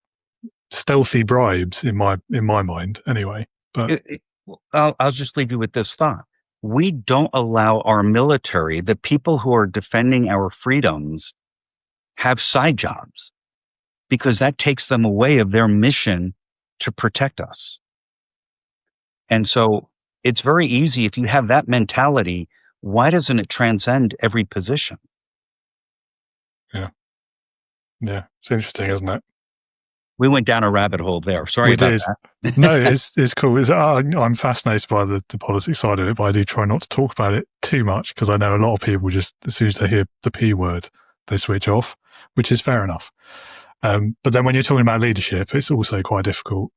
B: stealthy bribes in my mind anyway. But
A: I'll just leave you with this thought. we don't allow our military, the people who are defending our freedoms, have side jobs because that takes them away of their mission to protect us. And so it's very easy if you have that mentality, why doesn't it transcend every position?
B: Yeah. It's interesting, isn't it?
A: We went down a rabbit hole there. Sorry
B: We
A: about
B: did.
A: that.
B: No, it's cool. I'm fascinated by the politics side of it, but I do try not to talk about it too much because I know a lot of people just, as soon as they hear the P word, they switch off, which is fair enough. But then when you're talking about leadership, it's also quite difficult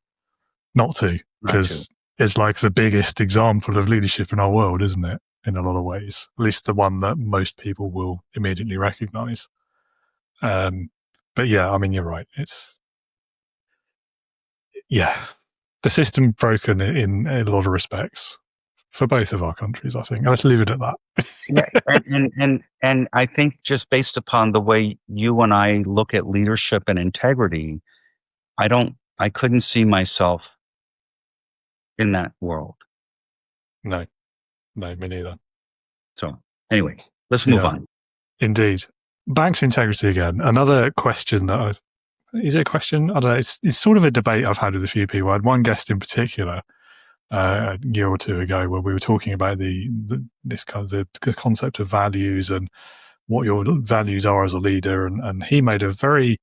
B: not to, because it's like the biggest example of leadership in our world, isn't it? In a lot of ways, at least the one that most people will immediately recognize. But yeah, I mean, you're right. The system broken in a lot of respects for both of our countries, I think. Let's leave it at that.
A: Yeah, and I think just based upon the way you and I look at leadership and integrity, I couldn't see myself in that world.
B: No, me neither.
A: So anyway, let's move on.
B: Indeed. Back to integrity again. Another question that is it a question? I don't know. It's sort of a debate I've had with a few people. I had one guest in particular a year or two ago where we were talking about the concept of values and what your values are as a leader. And he made a very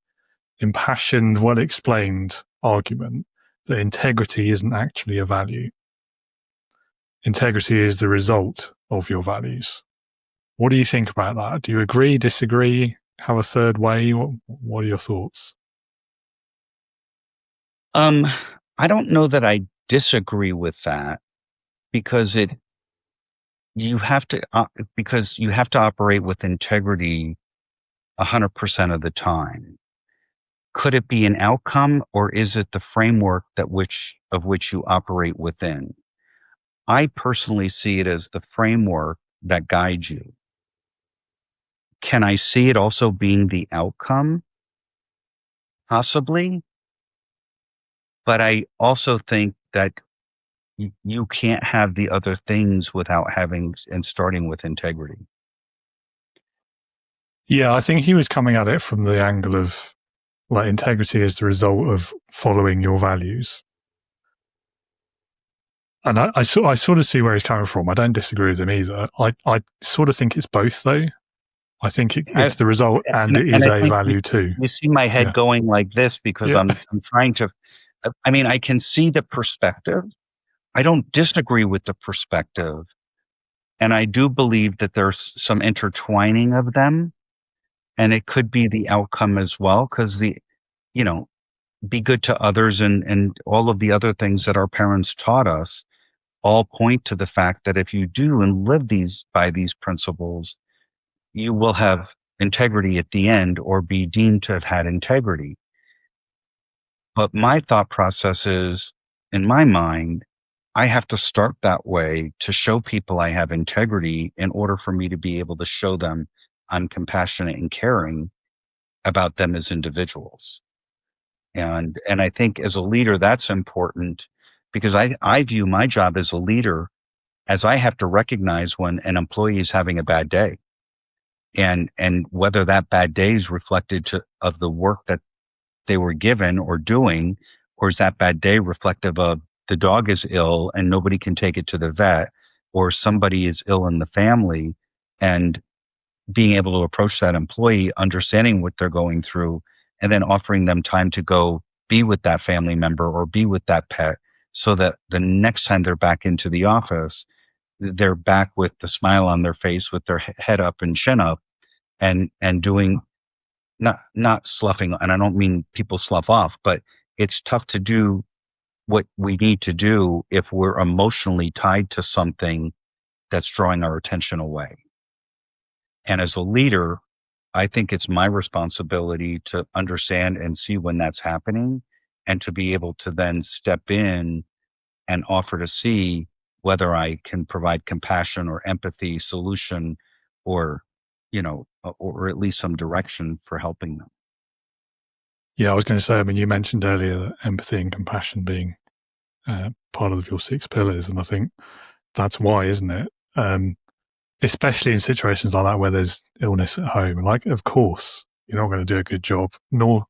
B: impassioned, well-explained argument that integrity isn't actually a value. Integrity is the result of your values. What do you think about that? Do you agree, disagree, have a third way? What are your thoughts?
A: I don't know that I disagree with that because you have to operate with integrity 100% of the time. Could it be an outcome, or is it the framework of which you operate within? I personally see it as the framework that guides you. Can I see it also being the outcome? Possibly. But I also think that you can't have the other things without having and starting with integrity.
B: Yeah, I think he was coming at it from the angle of like integrity is the result of following your values. And I sort of see where he's coming from. I don't disagree with him either. I sort of think it's both, though. I think it's the result and it is a value too.
A: You see my head going like this because I'm trying to, I mean, I can see the perspective. I don't disagree with the perspective. And I do believe that there's some intertwining of them. And it could be the outcome as well, because be good to others and all of the other things that our parents taught us all point to the fact that if you do and live by these principles, you will have integrity at the end or be deemed to have had integrity. But my thought process is, in my mind, I have to start that way to show people I have integrity in order for me to be able to show them I'm compassionate and caring about them as individuals. And I think as a leader, that's important because I view my job as a leader as I have to recognize when an employee is having a bad day. And whether that bad day is reflected of the work that they were given or doing, or is that bad day reflective of the dog is ill and nobody can take it to the vet, or somebody is ill in the family, and being able to approach that employee, understanding what they're going through, and then offering them time to go be with that family member or be with that pet so that the next time they're back into the office, they're back with the smile on their face, with their head up and chin up, and doing not sloughing. And I don't mean people slough off, but it's tough to do what we need to do if we're emotionally tied to something that's drawing our attention away. And as a leader, I think it's my responsibility to understand and see when that's happening and to be able to then step in and offer to see whether I can provide compassion or empathy, solution, or at least some direction for helping them.
B: Yeah, I was going to say, I mean, you mentioned earlier that empathy and compassion being part of your 6 pillars. And I think that's why, isn't it? Especially in situations like that where there's illness at home. Like, of course, you're not going to do a good job, nor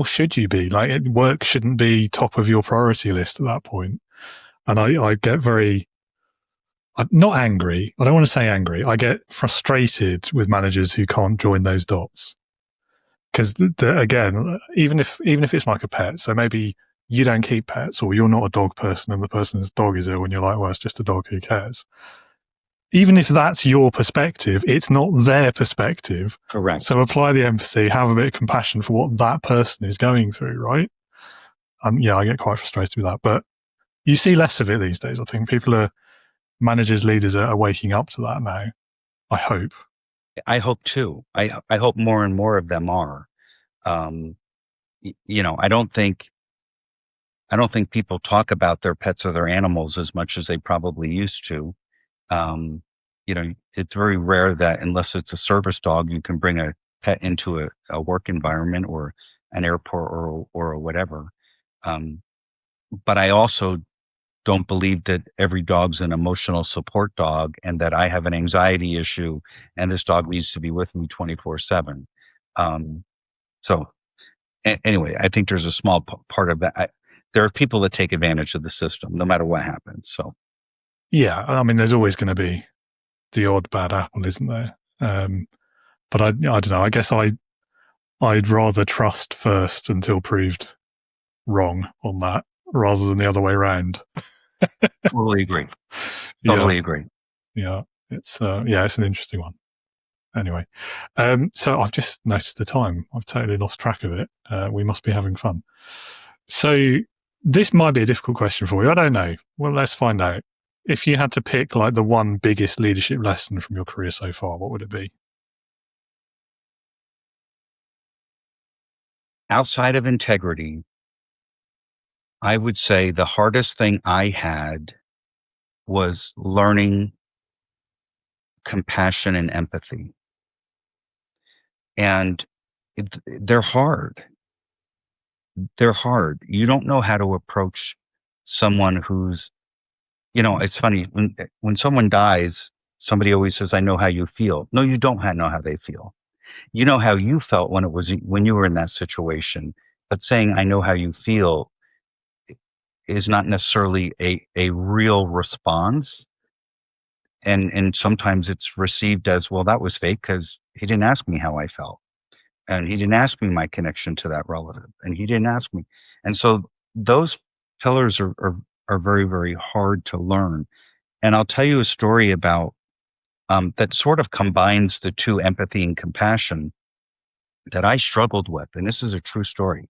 B: should you be. Like, work shouldn't be top of your priority list at that point. And I get very, not angry. I don't want to say angry. I get frustrated with managers who can't join those dots. Because again, even if it's like a pet, so maybe you don't keep pets, or you're not a dog person, and the person's dog is ill, and you're like, well, it's just a dog. Who cares? Even if that's your perspective, it's not their perspective.
A: Correct.
B: So apply the empathy, have a bit of compassion for what that person is going through, right? Yeah, I get quite frustrated with that, but you see less of it these days. I think managers, leaders are waking up to that now. I hope.
A: I hope too. I hope more and more of them are. I don't think people talk about their pets or their animals as much as they probably used to. It's very rare that, unless it's a service dog, you can bring a pet into a work environment or an airport or whatever. But I also don't believe that every dog's an emotional support dog, and that I have an anxiety issue and this dog needs to be with me 24/7. Anyway, I think there's a small part of that. There are people that take advantage of the system no matter what happens. So,
B: yeah, I mean, there's always going to be the odd bad apple, isn't there? But I don't know. I guess I'd rather trust first until proved wrong on that, rather than the other way around.
A: totally agree. Totally agree.
B: Yeah, it's an interesting one. Anyway, so I've just noticed the time. I've totally lost track of it. We must be having fun. So this might be a difficult question for you. I don't know. Well, let's find out. If you had to pick like the one biggest leadership lesson from your career so far, what would it be?
A: Outside of integrity, I would say the hardest thing I had was learning compassion and empathy. And they're hard. They're hard. You don't know how to approach someone who's, it's funny when someone dies, somebody always says, "I know how you feel." No, you don't know how they feel. You know how you felt when you were in that situation, but saying, "I know how you feel," is not necessarily a real response. And sometimes it's received as, well, that was fake because he didn't ask me how I felt. And he didn't ask me my connection to that relative. And he didn't ask me. And so those pillars are very, very hard to learn. And I'll tell you a story about that sort of combines the two, empathy and compassion, that I struggled with. And this is a true story.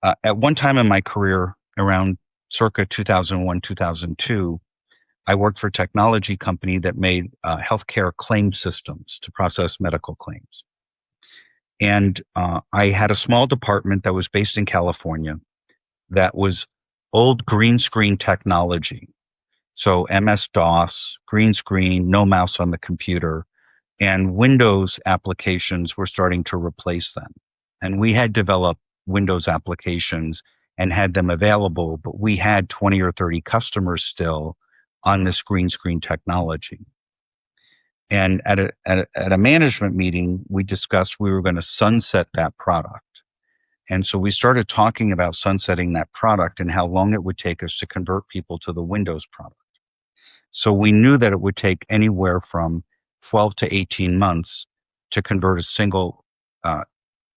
A: At one time in my career, around circa 2001, 2002, I worked for a technology company that made healthcare claim systems to process medical claims. And I had a small department that was based in California that was old green screen technology. So MS-DOS, green screen, no mouse on the computer, and Windows applications were starting to replace them. And we had developed Windows applications and had them available, but we had 20 or 30 customers still on this green screen technology. And at a management meeting, we discussed we were going to sunset that product. And so we started talking about sunsetting that product and how long it would take us to convert people to the Windows product. So we knew that it would take anywhere from 12 to 18 months to convert a single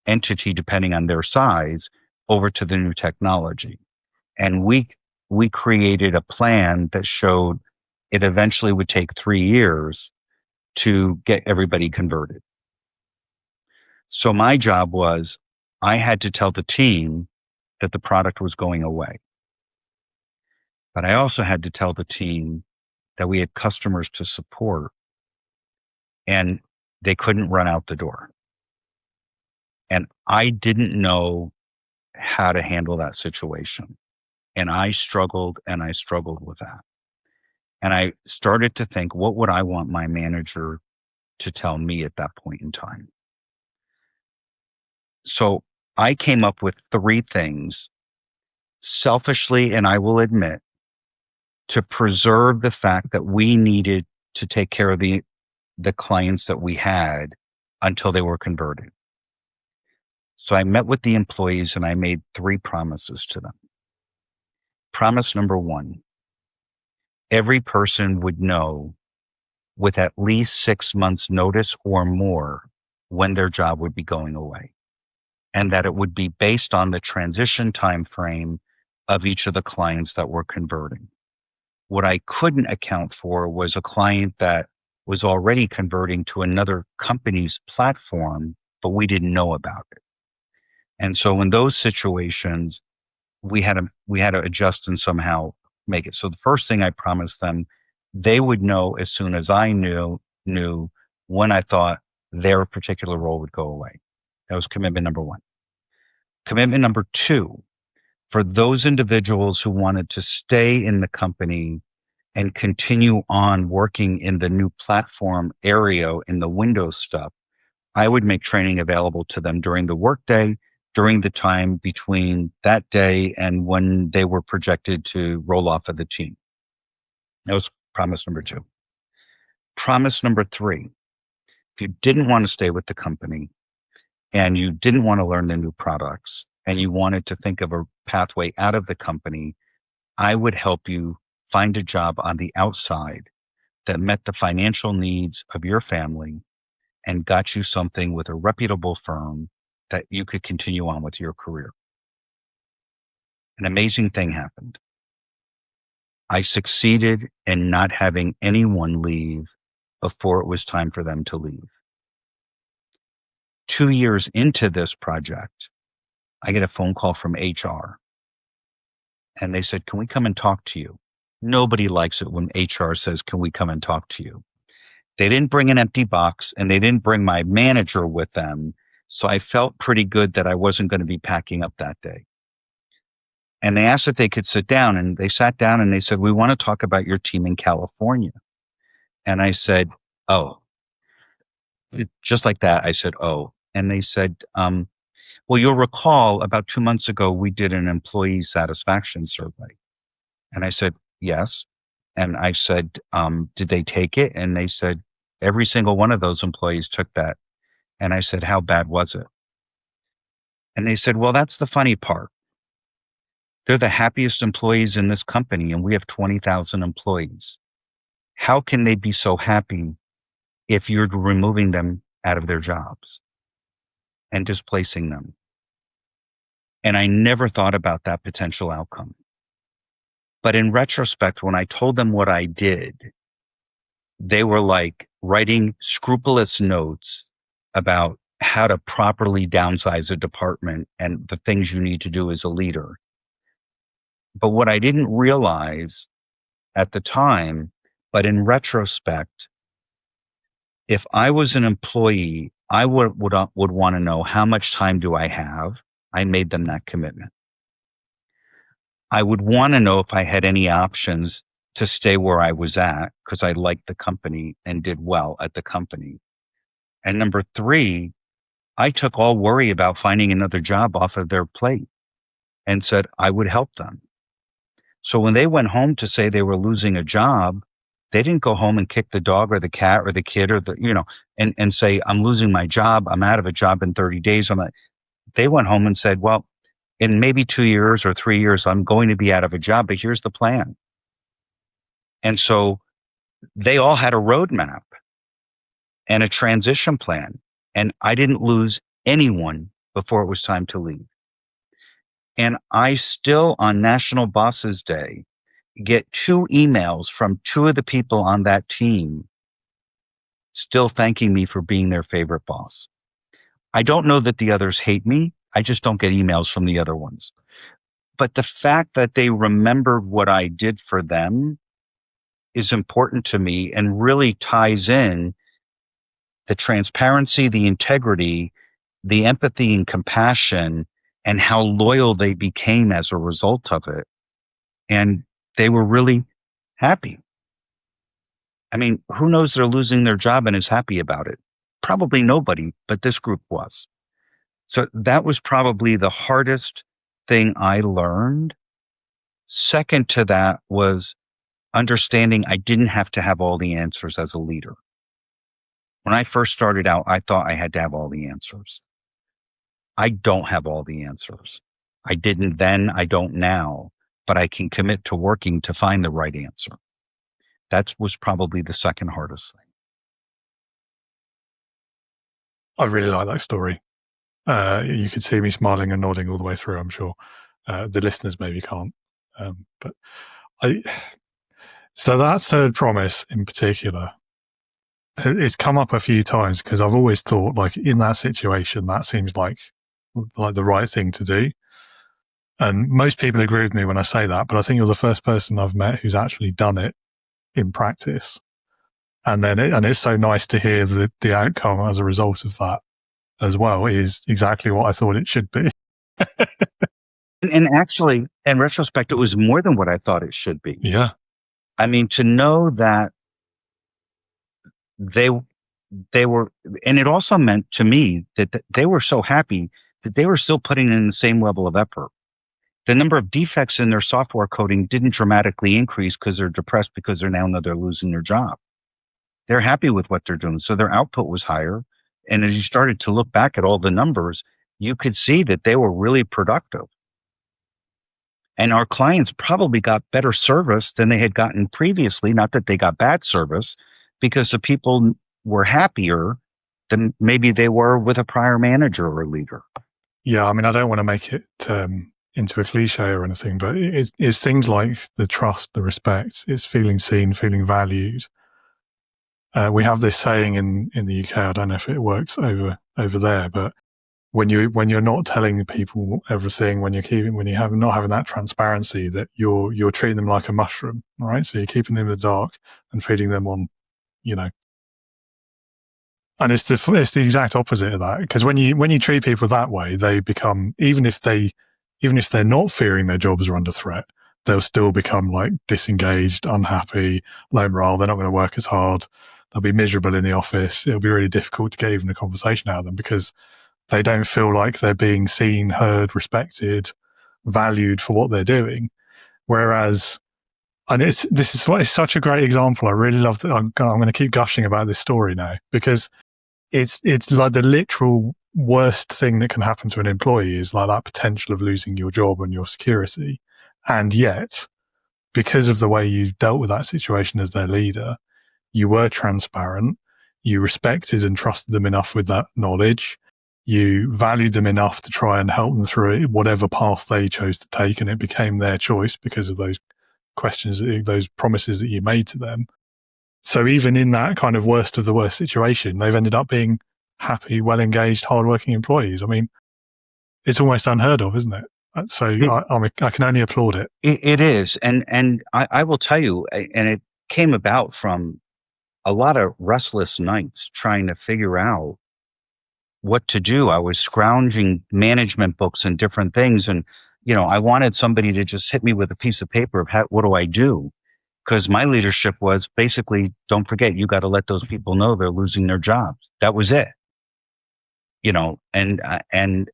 A: entity, depending on their size, over to the new technology. And we created a plan that showed it eventually would take 3 years to get everybody converted. So my job was, I had to tell the team that the product was going away. But I also had to tell the team that we had customers to support and they couldn't run out the door. And I didn't know how to handle that situation. And I struggled with that. And I started to think, what would I want my manager to tell me at that point in time? So I came up with 3 things, selfishly, and I will admit, to preserve the fact that we needed to take care of the clients that we had until they were converted. So I met with the employees and I made 3 promises to them. Promise number 1, every person would know with at least 6 months notice or more when their job would be going away, and that it would be based on the transition time frame of each of the clients that were converting. What I couldn't account for was a client that was already converting to another company's platform, but we didn't know about it. And so in those situations, we had to adjust and somehow make it. So the first thing I promised them, they would know as soon as I knew when I thought their particular role would go away. That was commitment number 1. Commitment number 2, for those individuals who wanted to stay in the company and continue on working in the new platform area in the Windows stuff, I would make training available to them during the workday, during the time between that day and when they were projected to roll off of the team. That was promise number 2. Promise number 3, if you didn't want to stay with the company and you didn't want to learn the new products and you wanted to think of a pathway out of the company, I would help you find a job on the outside that met the financial needs of your family and got you something with a reputable firm that you could continue on with your career. An amazing thing happened. I succeeded in not having anyone leave before it was time for them to leave. 2 years into this project, I get a phone call from HR. And they said, "Can we come and talk to you?" Nobody likes it when HR says, "Can we come and talk to you?" They didn't bring an empty box and they didn't bring my manager with them. So I felt pretty good that I wasn't going to be packing up that day. And they asked if they could sit down, and they sat down and they said, "We want to talk about your team in California." And I said, "Oh." Just like that, I said, "Oh." And they said, "Well, you'll recall about 2 months ago, we did an employee satisfaction survey." And I said, "Yes." And I said, "Did they take it?" And they said, "Every single one of those employees took that." And I said, "How bad was it?" And they said, "Well, that's the funny part. They're the happiest employees in this company, and we have 20,000 employees. How can they be so happy if you're removing them out of their jobs and displacing them?" And I never thought about that potential outcome. But in retrospect, when I told them what I did, they were like writing scrupulous notes about how to properly downsize a department and the things you need to do as a leader. But what I didn't realize at the time, but in retrospect, if I was an employee, I would want to know, how much time do I have? I made them that commitment. I would want to know if I had any options to stay where I was at because I liked the company and did well at the company. And number 3, I took all worry about finding another job off of their plate and said I would help them. So when they went home to say they were losing a job, they didn't go home and kick the dog or the cat or the kid or and say, "I'm losing my job. I'm out of a job in 30 days. They went home and said, "Well, in maybe 2 years or 3 years, I'm going to be out of a job, but here's the plan." And so they all had a roadmap and a transition plan. And I didn't lose anyone before it was time to leave. And I still, on National Bosses Day, get 2 emails from 2 of the people on that team still thanking me for being their favorite boss. I don't know that the others hate me. I just don't get emails from the other ones. But the fact that they remembered what I did for them is important to me and really ties in the transparency, the integrity, the empathy and compassion, and how loyal they became as a result of it. And they were really happy. I mean, who knows they're losing their job and is happy about it? Probably nobody, but this group was. So that was probably the hardest thing I learned. Second to that was understanding I didn't have to have all the answers as a leader. When I first started out, I thought I had to have all the answers. I don't have all the answers. I didn't then, I don't now, but I can commit to working to find the right answer. That was probably the second hardest thing.
B: I really like that story. You could see me smiling and nodding all the way through, I'm sure. The listeners maybe can't. So that third promise in particular, it's come up a few times because I've always thought, like, in that situation, that seems like the right thing to do. And most people agree with me when I say that, but I think you're the first person I've met who's actually done it in practice. And it's so nice to hear that the outcome as a result of that as well is exactly what I thought it should be.
A: And actually, in retrospect, it was more than what I thought it should be.
B: Yeah.
A: I mean, to know that they were, and it also meant to me that they were so happy that they were still putting in the same level of effort. The number of defects in their software coding didn't dramatically increase because they're depressed because they're losing their job. They're happy with what they're doing. So their output was higher. And as you started to look back at all the numbers, you could see that they were really productive. And our clients probably got better service than they had gotten previously. Not that they got bad service, because the people were happier than maybe they were with a prior manager or leader.
B: Yeah, I mean, I don't want to make it into a cliche or anything, but it's things like the trust, the respect, it's feeling seen, feeling valued. We have this saying in the UK, I don't know if it works over there, but when you're not telling people everything, when you're not having that transparency, that you're treating them like a mushroom, right? So you're keeping them in the dark and feeding them on, and it's the exact opposite of that. Because when you treat people that way, they become, even if they're not fearing their jobs are under threat, they'll still become like disengaged, unhappy, low morale. They're not going to work as hard. They'll be miserable in the office. It'll be really difficult to get even a conversation out of them because they don't feel like they're being seen, heard, respected, valued for what they're doing. Whereas, and it's such a great example. I really love that. I'm going to keep gushing about this story now because it's like the literal worst thing that can happen to an employee is like that potential of losing your job and your security. And yet, because of the way you dealt with that situation as their leader, you were transparent, you respected and trusted them enough with that knowledge, you valued them enough to try and help them through it, whatever path they chose to take, and it became their choice because of those questions, those promises that you made to them. So even in that kind of worst of the worst situation, they've ended up being happy, well-engaged, hardworking employees. I mean, it's almost unheard of, isn't it? So I can only applaud it.
A: It is. And I will tell you, and it came about from a lot of restless nights trying to figure out what to do. I was scrounging management books and different things. And, I wanted somebody to just hit me with a piece of paper of what do I do? Because my leadership was basically, don't forget, you got to let those people know they're losing their jobs. That was it. And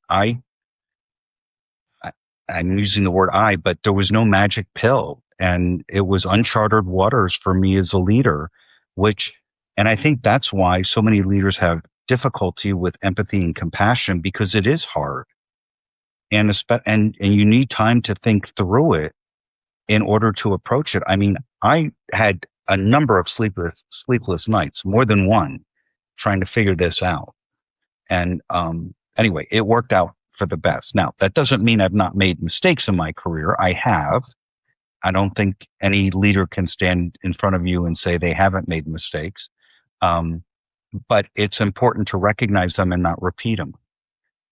A: I'm using the word but there was no magic pill, and it was uncharted waters for me as a leader, and I think that's why so many leaders have difficulty with empathy and compassion, because it is hard. And you need time to think through it in order to approach it. I mean, I had a number of sleepless nights, more than one, trying to figure this out. And anyway, it worked out for the best. Now, that doesn't mean I've not made mistakes in my career. I have. I don't think any leader can stand in front of you and say they haven't made mistakes. But it's important to recognize them and not repeat them.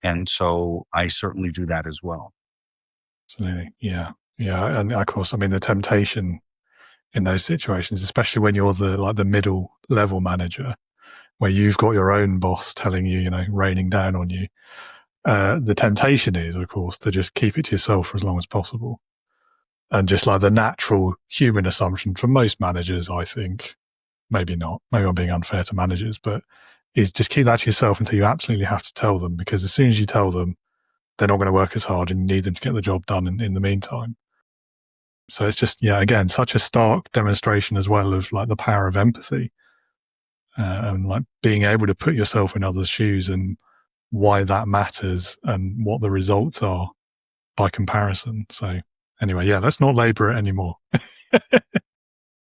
A: And so I certainly do that as well.
B: Absolutely. Yeah. Yeah. And of course, I mean, the temptation in those situations, especially when you're the middle level manager, where you've got your own boss telling you, raining down on you. The temptation is, of course, to just keep it to yourself for as long as possible. And just like the natural human assumption for most managers, I think, maybe not, maybe I'm being unfair to managers, but is just keep that to yourself until you absolutely have to tell them, because as soon as you tell them, they're not going to work as hard and you need them to get the job done in the meantime. So it's just, again, such a stark demonstration as well of like the power of empathy, and like being able to put yourself in others' shoes and why that matters and what the results are by comparison. So anyway, let's not labor it anymore.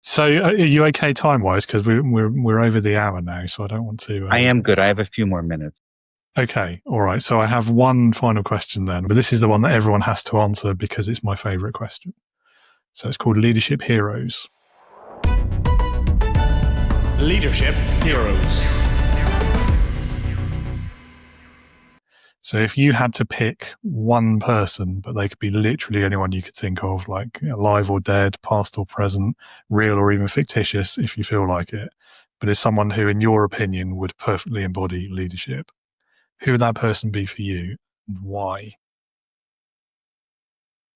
B: So are you okay time-wise? Because we're over the hour now, so I don't want to...
A: I am good. I have a few more minutes.
B: Okay, all right. So I have one final question then, but this is the one that everyone has to answer because it's my favorite question. So it's called Leadership Heroes.
C: Leadership Heroes.
B: So if you had to pick one person, but they could be literally anyone you could think of, like alive or dead, past or present, real or even fictitious, if you feel like it, but it's someone who, in your opinion, would perfectly embody leadership, who would that person be for you and why?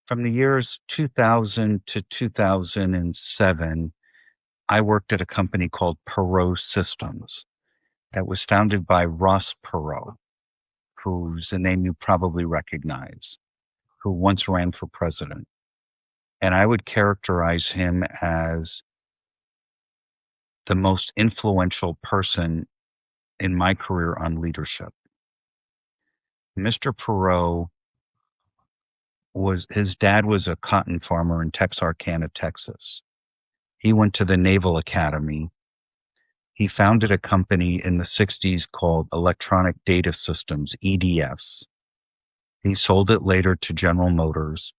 A: From the years 2000 to 2007, I worked at a company called Perot Systems that was founded by Ross Perot, who's a name you probably recognize, who once ran for president. And I would characterize him as the most influential person in my career on leadership. Mr. Perot his dad was a cotton farmer in Texarkana, Texas. He went to the Naval Academy. He founded a company in the 60s called Electronic Data Systems, EDS. He sold it later to General Motors.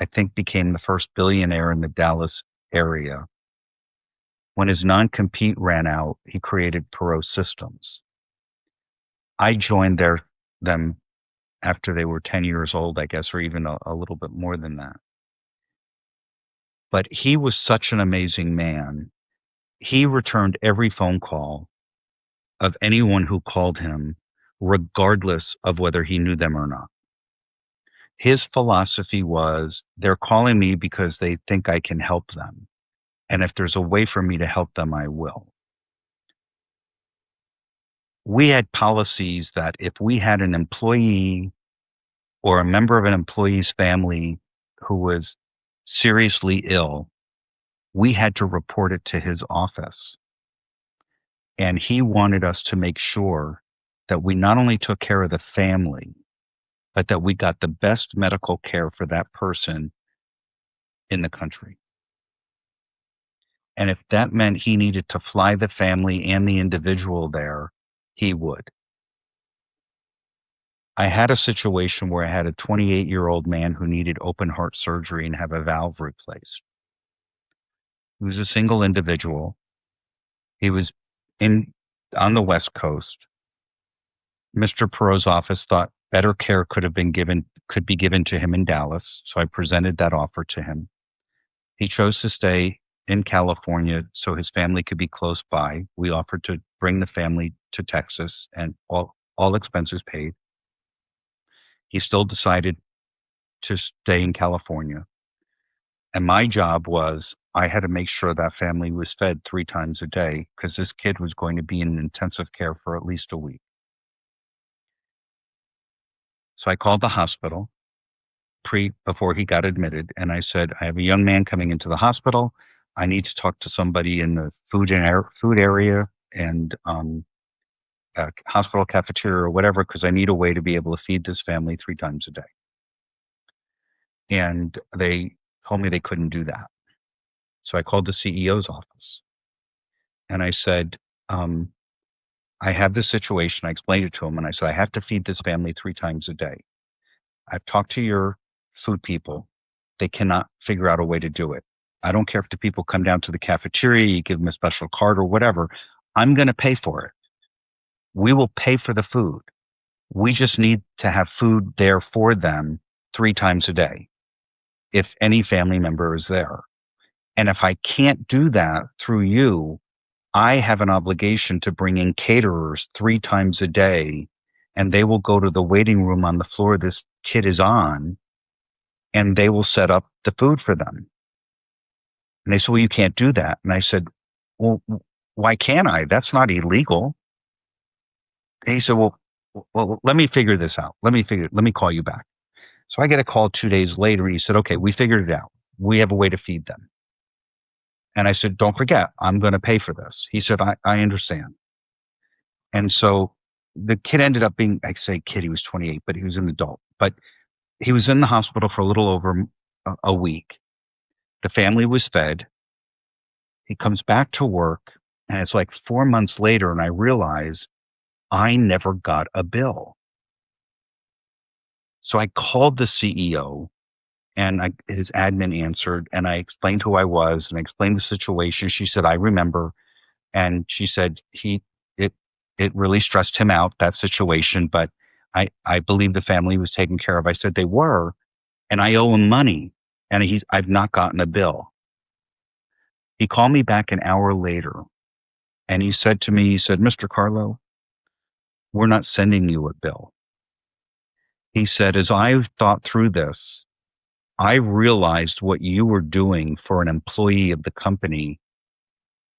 A: I think became the first billionaire in the Dallas area. When his non-compete ran out, he created Perot Systems. I joined them after they were 10 years old, I guess, or even a little bit more than that. But he was such an amazing man. He returned every phone call of anyone who called him, regardless of whether he knew them or not. His philosophy was, they're calling me because they think I can help them. And if there's a way for me to help them, I will. We had policies that if we had an employee or a member of an employee's family who was seriously ill, we had to report it to his office. And he wanted us to make sure that we not only took care of the family, but that we got the best medical care for that person in the country. And if that meant he needed to fly the family and the individual there, he would. I had a situation where I had a 28-year-old man who needed open heart surgery and have a valve replaced. He was a single individual. He was on the West Coast. Mr. Perot's office thought better care could be given to him in Dallas, so I presented that offer to him. He chose to stay in California so his family could be close by. We offered to bring the family to Texas and all expenses paid. He still decided to stay in California. And my job was, I had to make sure that family was fed 3 times a day because this kid was going to be in intensive care for at least a week. So I called the hospital before he got admitted, and I said, I have a young man coming into the hospital. I need to talk to somebody in the food area and hospital cafeteria or whatever, because I need a way to be able to feed this family 3 times a day. And they told me they couldn't do that. So I called the CEO's office and I said, I have this situation. I explained it to him and I said, I have to feed this family 3 times a day. I've talked to your food people. They cannot figure out a way to do it. I don't care if the people come down to the cafeteria, you give them a special card or whatever. I'm going to pay for it. We will pay for the food. We just need to have food there for them 3 times a day, if any family member is there. And if I can't do that through you, I have an obligation to bring in caterers 3 times a day, and they will go to the waiting room on the floor this kid is on, and they will set up the food for them. And they said, well, you can't do that. And I said, well, why can't I? That's not illegal. And he said, well, let me figure this out. Let me call you back. So I get a call 2 days later. He said, okay, we figured it out. we have a way to feed them. And I said, don't forget, I'm going to pay for this. He said, I understand. And so the kid ended up being, I say kid, he was 28, but he was an adult. But he was in the hospital for a little over a week. The family was fed. He comes back to work, and it's like 4 months later, and I realize I never got a bill. So I called the CEO, and his admin answered, and I explained who I was, and I explained the situation. She said, I remember. And she said it really stressed him out, that situation, but I believe the family was taken care of. I said they were, and I owe him money, and I've not gotten a bill. He called me back an hour later, and he said to me, Mr. Carlough, we're not sending you a bill. He said, as I thought through this, I realized what you were doing for an employee of the company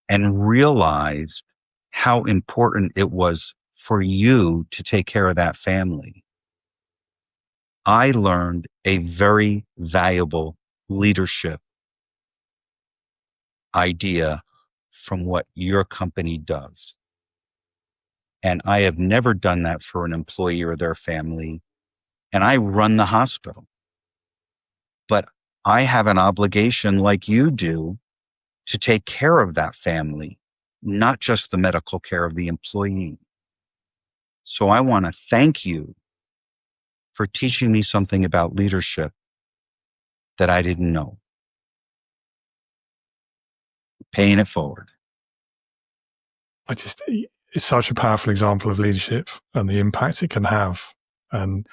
A: and realized how important it was for you to take care of that family. I learned a very valuable leadership idea from what your company does. And I have never done that for an employee or their family. And I run the hospital. But I have an obligation, like you do, to take care of that family, not just the medical care of the employee. So I want to thank you for teaching me something about leadership that I didn't know. Paying it forward.
B: It's such a powerful example of leadership and the impact it can have. And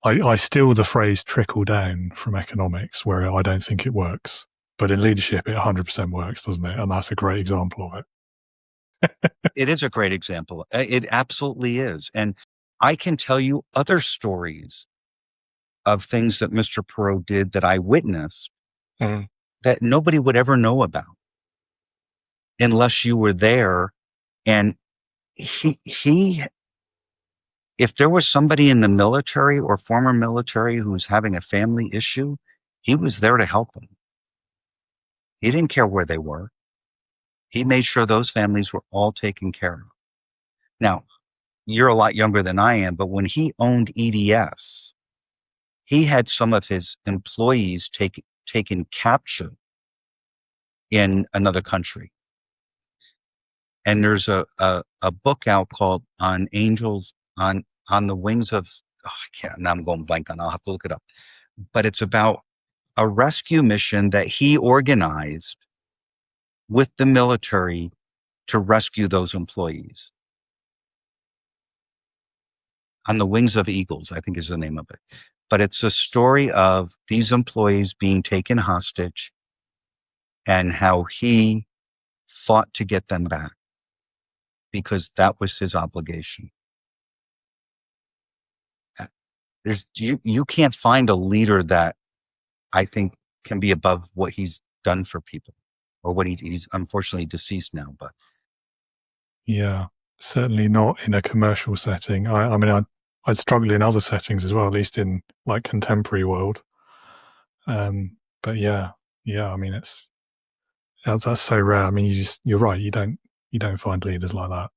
B: I steal the phrase trickle down from economics, where I don't think it works. But in leadership, it 100% works, doesn't it? And that's a great example of it.
A: It is a great example. It absolutely is. And I can tell you other stories of things that Mr. Perot did that I witnessed that nobody would ever know about unless you were there. And he, if there was somebody in the military or former military who was having a family issue, he was there to help them. He didn't care where they were. He made sure those families were all taken care of. Now, you're a lot younger than I am, but when he owned EDS, he had some of his employees taken captive in another country. And there's a book out called On Angels, on the Wings of, I can't, now I'm going blank on, I'll have to look it up. But it's about a rescue mission that he organized with the military to rescue those employees. On the Wings of Eagles, I think is the name of it. But it's a story of these employees being taken hostage and how he fought to get them back because that was his obligation. You can't find a leader that I think can be above what he's done for people, or what he's unfortunately deceased now. But
B: yeah, certainly not in a commercial setting. I mean, I struggle in other settings as well, at least in like contemporary world. But yeah, I mean, that's so rare. I mean, you're right. You don't find leaders like that.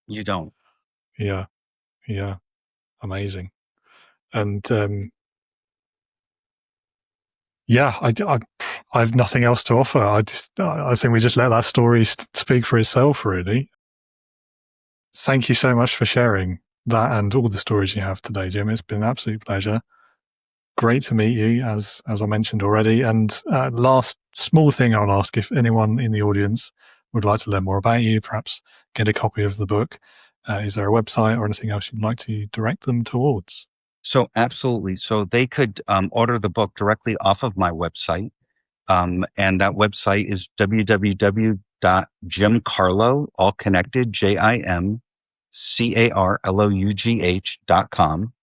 A: You don't.
B: Yeah. Amazing. And yeah, I have nothing else to offer. I think we just let that story speak for itself, really. Thank you so much for sharing that and all the stories you have today, Jim. It's been an absolute pleasure. Great to meet you, as I mentioned already. And last small thing I'll ask, if anyone in the audience would like to learn more about you, perhaps get a copy of the book, is there a website or anything else you'd like to direct them towards?
A: So absolutely. So they could order the book directly off of my website. And that website is www.jimcarlough, all connected, JimCarlough.com.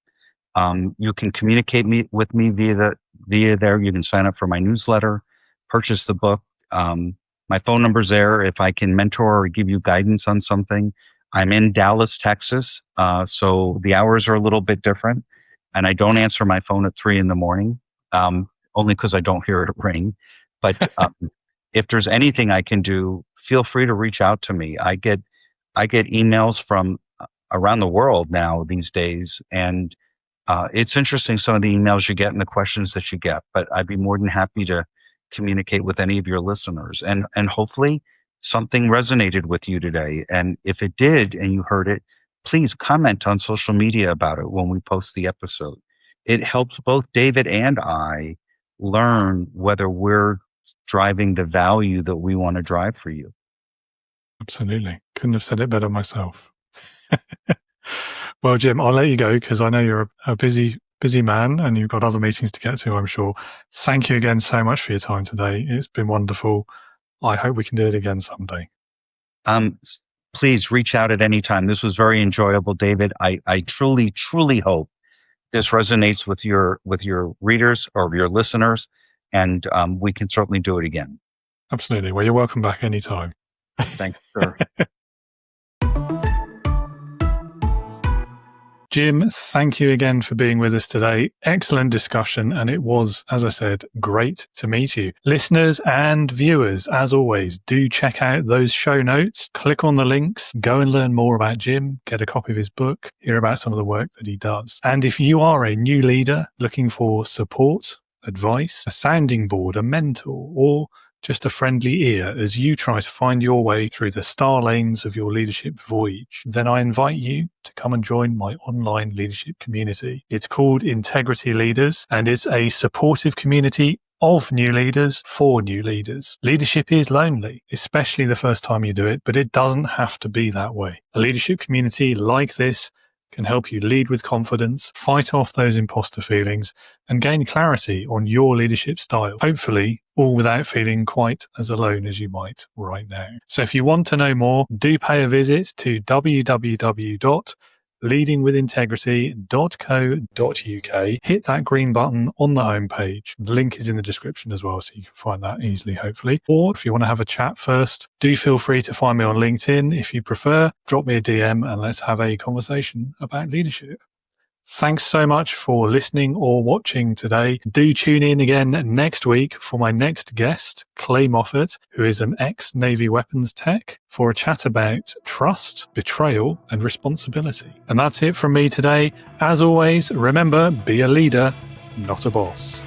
A: You can communicate with me via there. You can sign up for my newsletter, purchase the book. My phone number's there. If I can mentor or give you guidance on something, I'm in Dallas, Texas. So the hours are a little bit different, and I don't answer my phone at 3 a.m. only because I don't hear it ring. But if there's anything I can do, feel free to reach out to me. I get emails from around the world now these days, and it's interesting some of the emails you get and the questions that you get. But I'd be more than happy to communicate with any of your listeners, and hopefully something resonated with you today. And if it did, and you heard it, please comment on social media about it when we post the episode. It helps both David and I learn whether we're driving the value that we want to drive for you.
B: Absolutely. Couldn't have said it better myself. Well, Jim, I'll let you go because I know you're a busy man and you've got other meetings to get to, I'm sure. Thank you again so much for your time today. It's been wonderful. I hope we can do it again someday.
A: Please reach out at any time. This was very enjoyable, David. I truly, truly hope this resonates with your readers or your listeners, and we can certainly do it again.
B: Absolutely. Well, you're welcome back anytime.
A: Thanks, sir.
B: Jim, thank you again for being with us today. Excellent discussion, and it was, as I said, great to meet you. Listeners and viewers, as always, do check out those show notes, click on the links, go and learn more about Jim, get a copy of his book, hear about some of the work that he does. And if you are a new leader looking for support, advice, a sounding board, a mentor, or just a friendly ear as you try to find your way through the star lanes of your leadership voyage, then I invite you to come and join my online leadership community. It's called Integrity Leaders, and it's a supportive community of new leaders for new leaders. Leadership is lonely, especially the first time you do it, but it doesn't have to be that way. A leadership community like this can help you lead with confidence, fight off those imposter feelings, and gain clarity on your leadership style. Hopefully, all without feeling quite as alone as you might right now. So if you want to know more, do pay a visit to www.leadingwithintegrity.co.uk. Hit that green button on the homepage. The link is in the description as well, so you can find that easily, hopefully. Or if you want to have a chat first, do feel free to find me on LinkedIn. If you prefer, drop me a DM and let's have a conversation about leadership. Thanks so much for listening or watching today. Do tune in again next week for my next guest, Clay Moffat, who is an ex-Navy weapons tech, for a chat about trust, betrayal, and responsibility. And that's it from me today. As always, remember, be a leader, not a boss.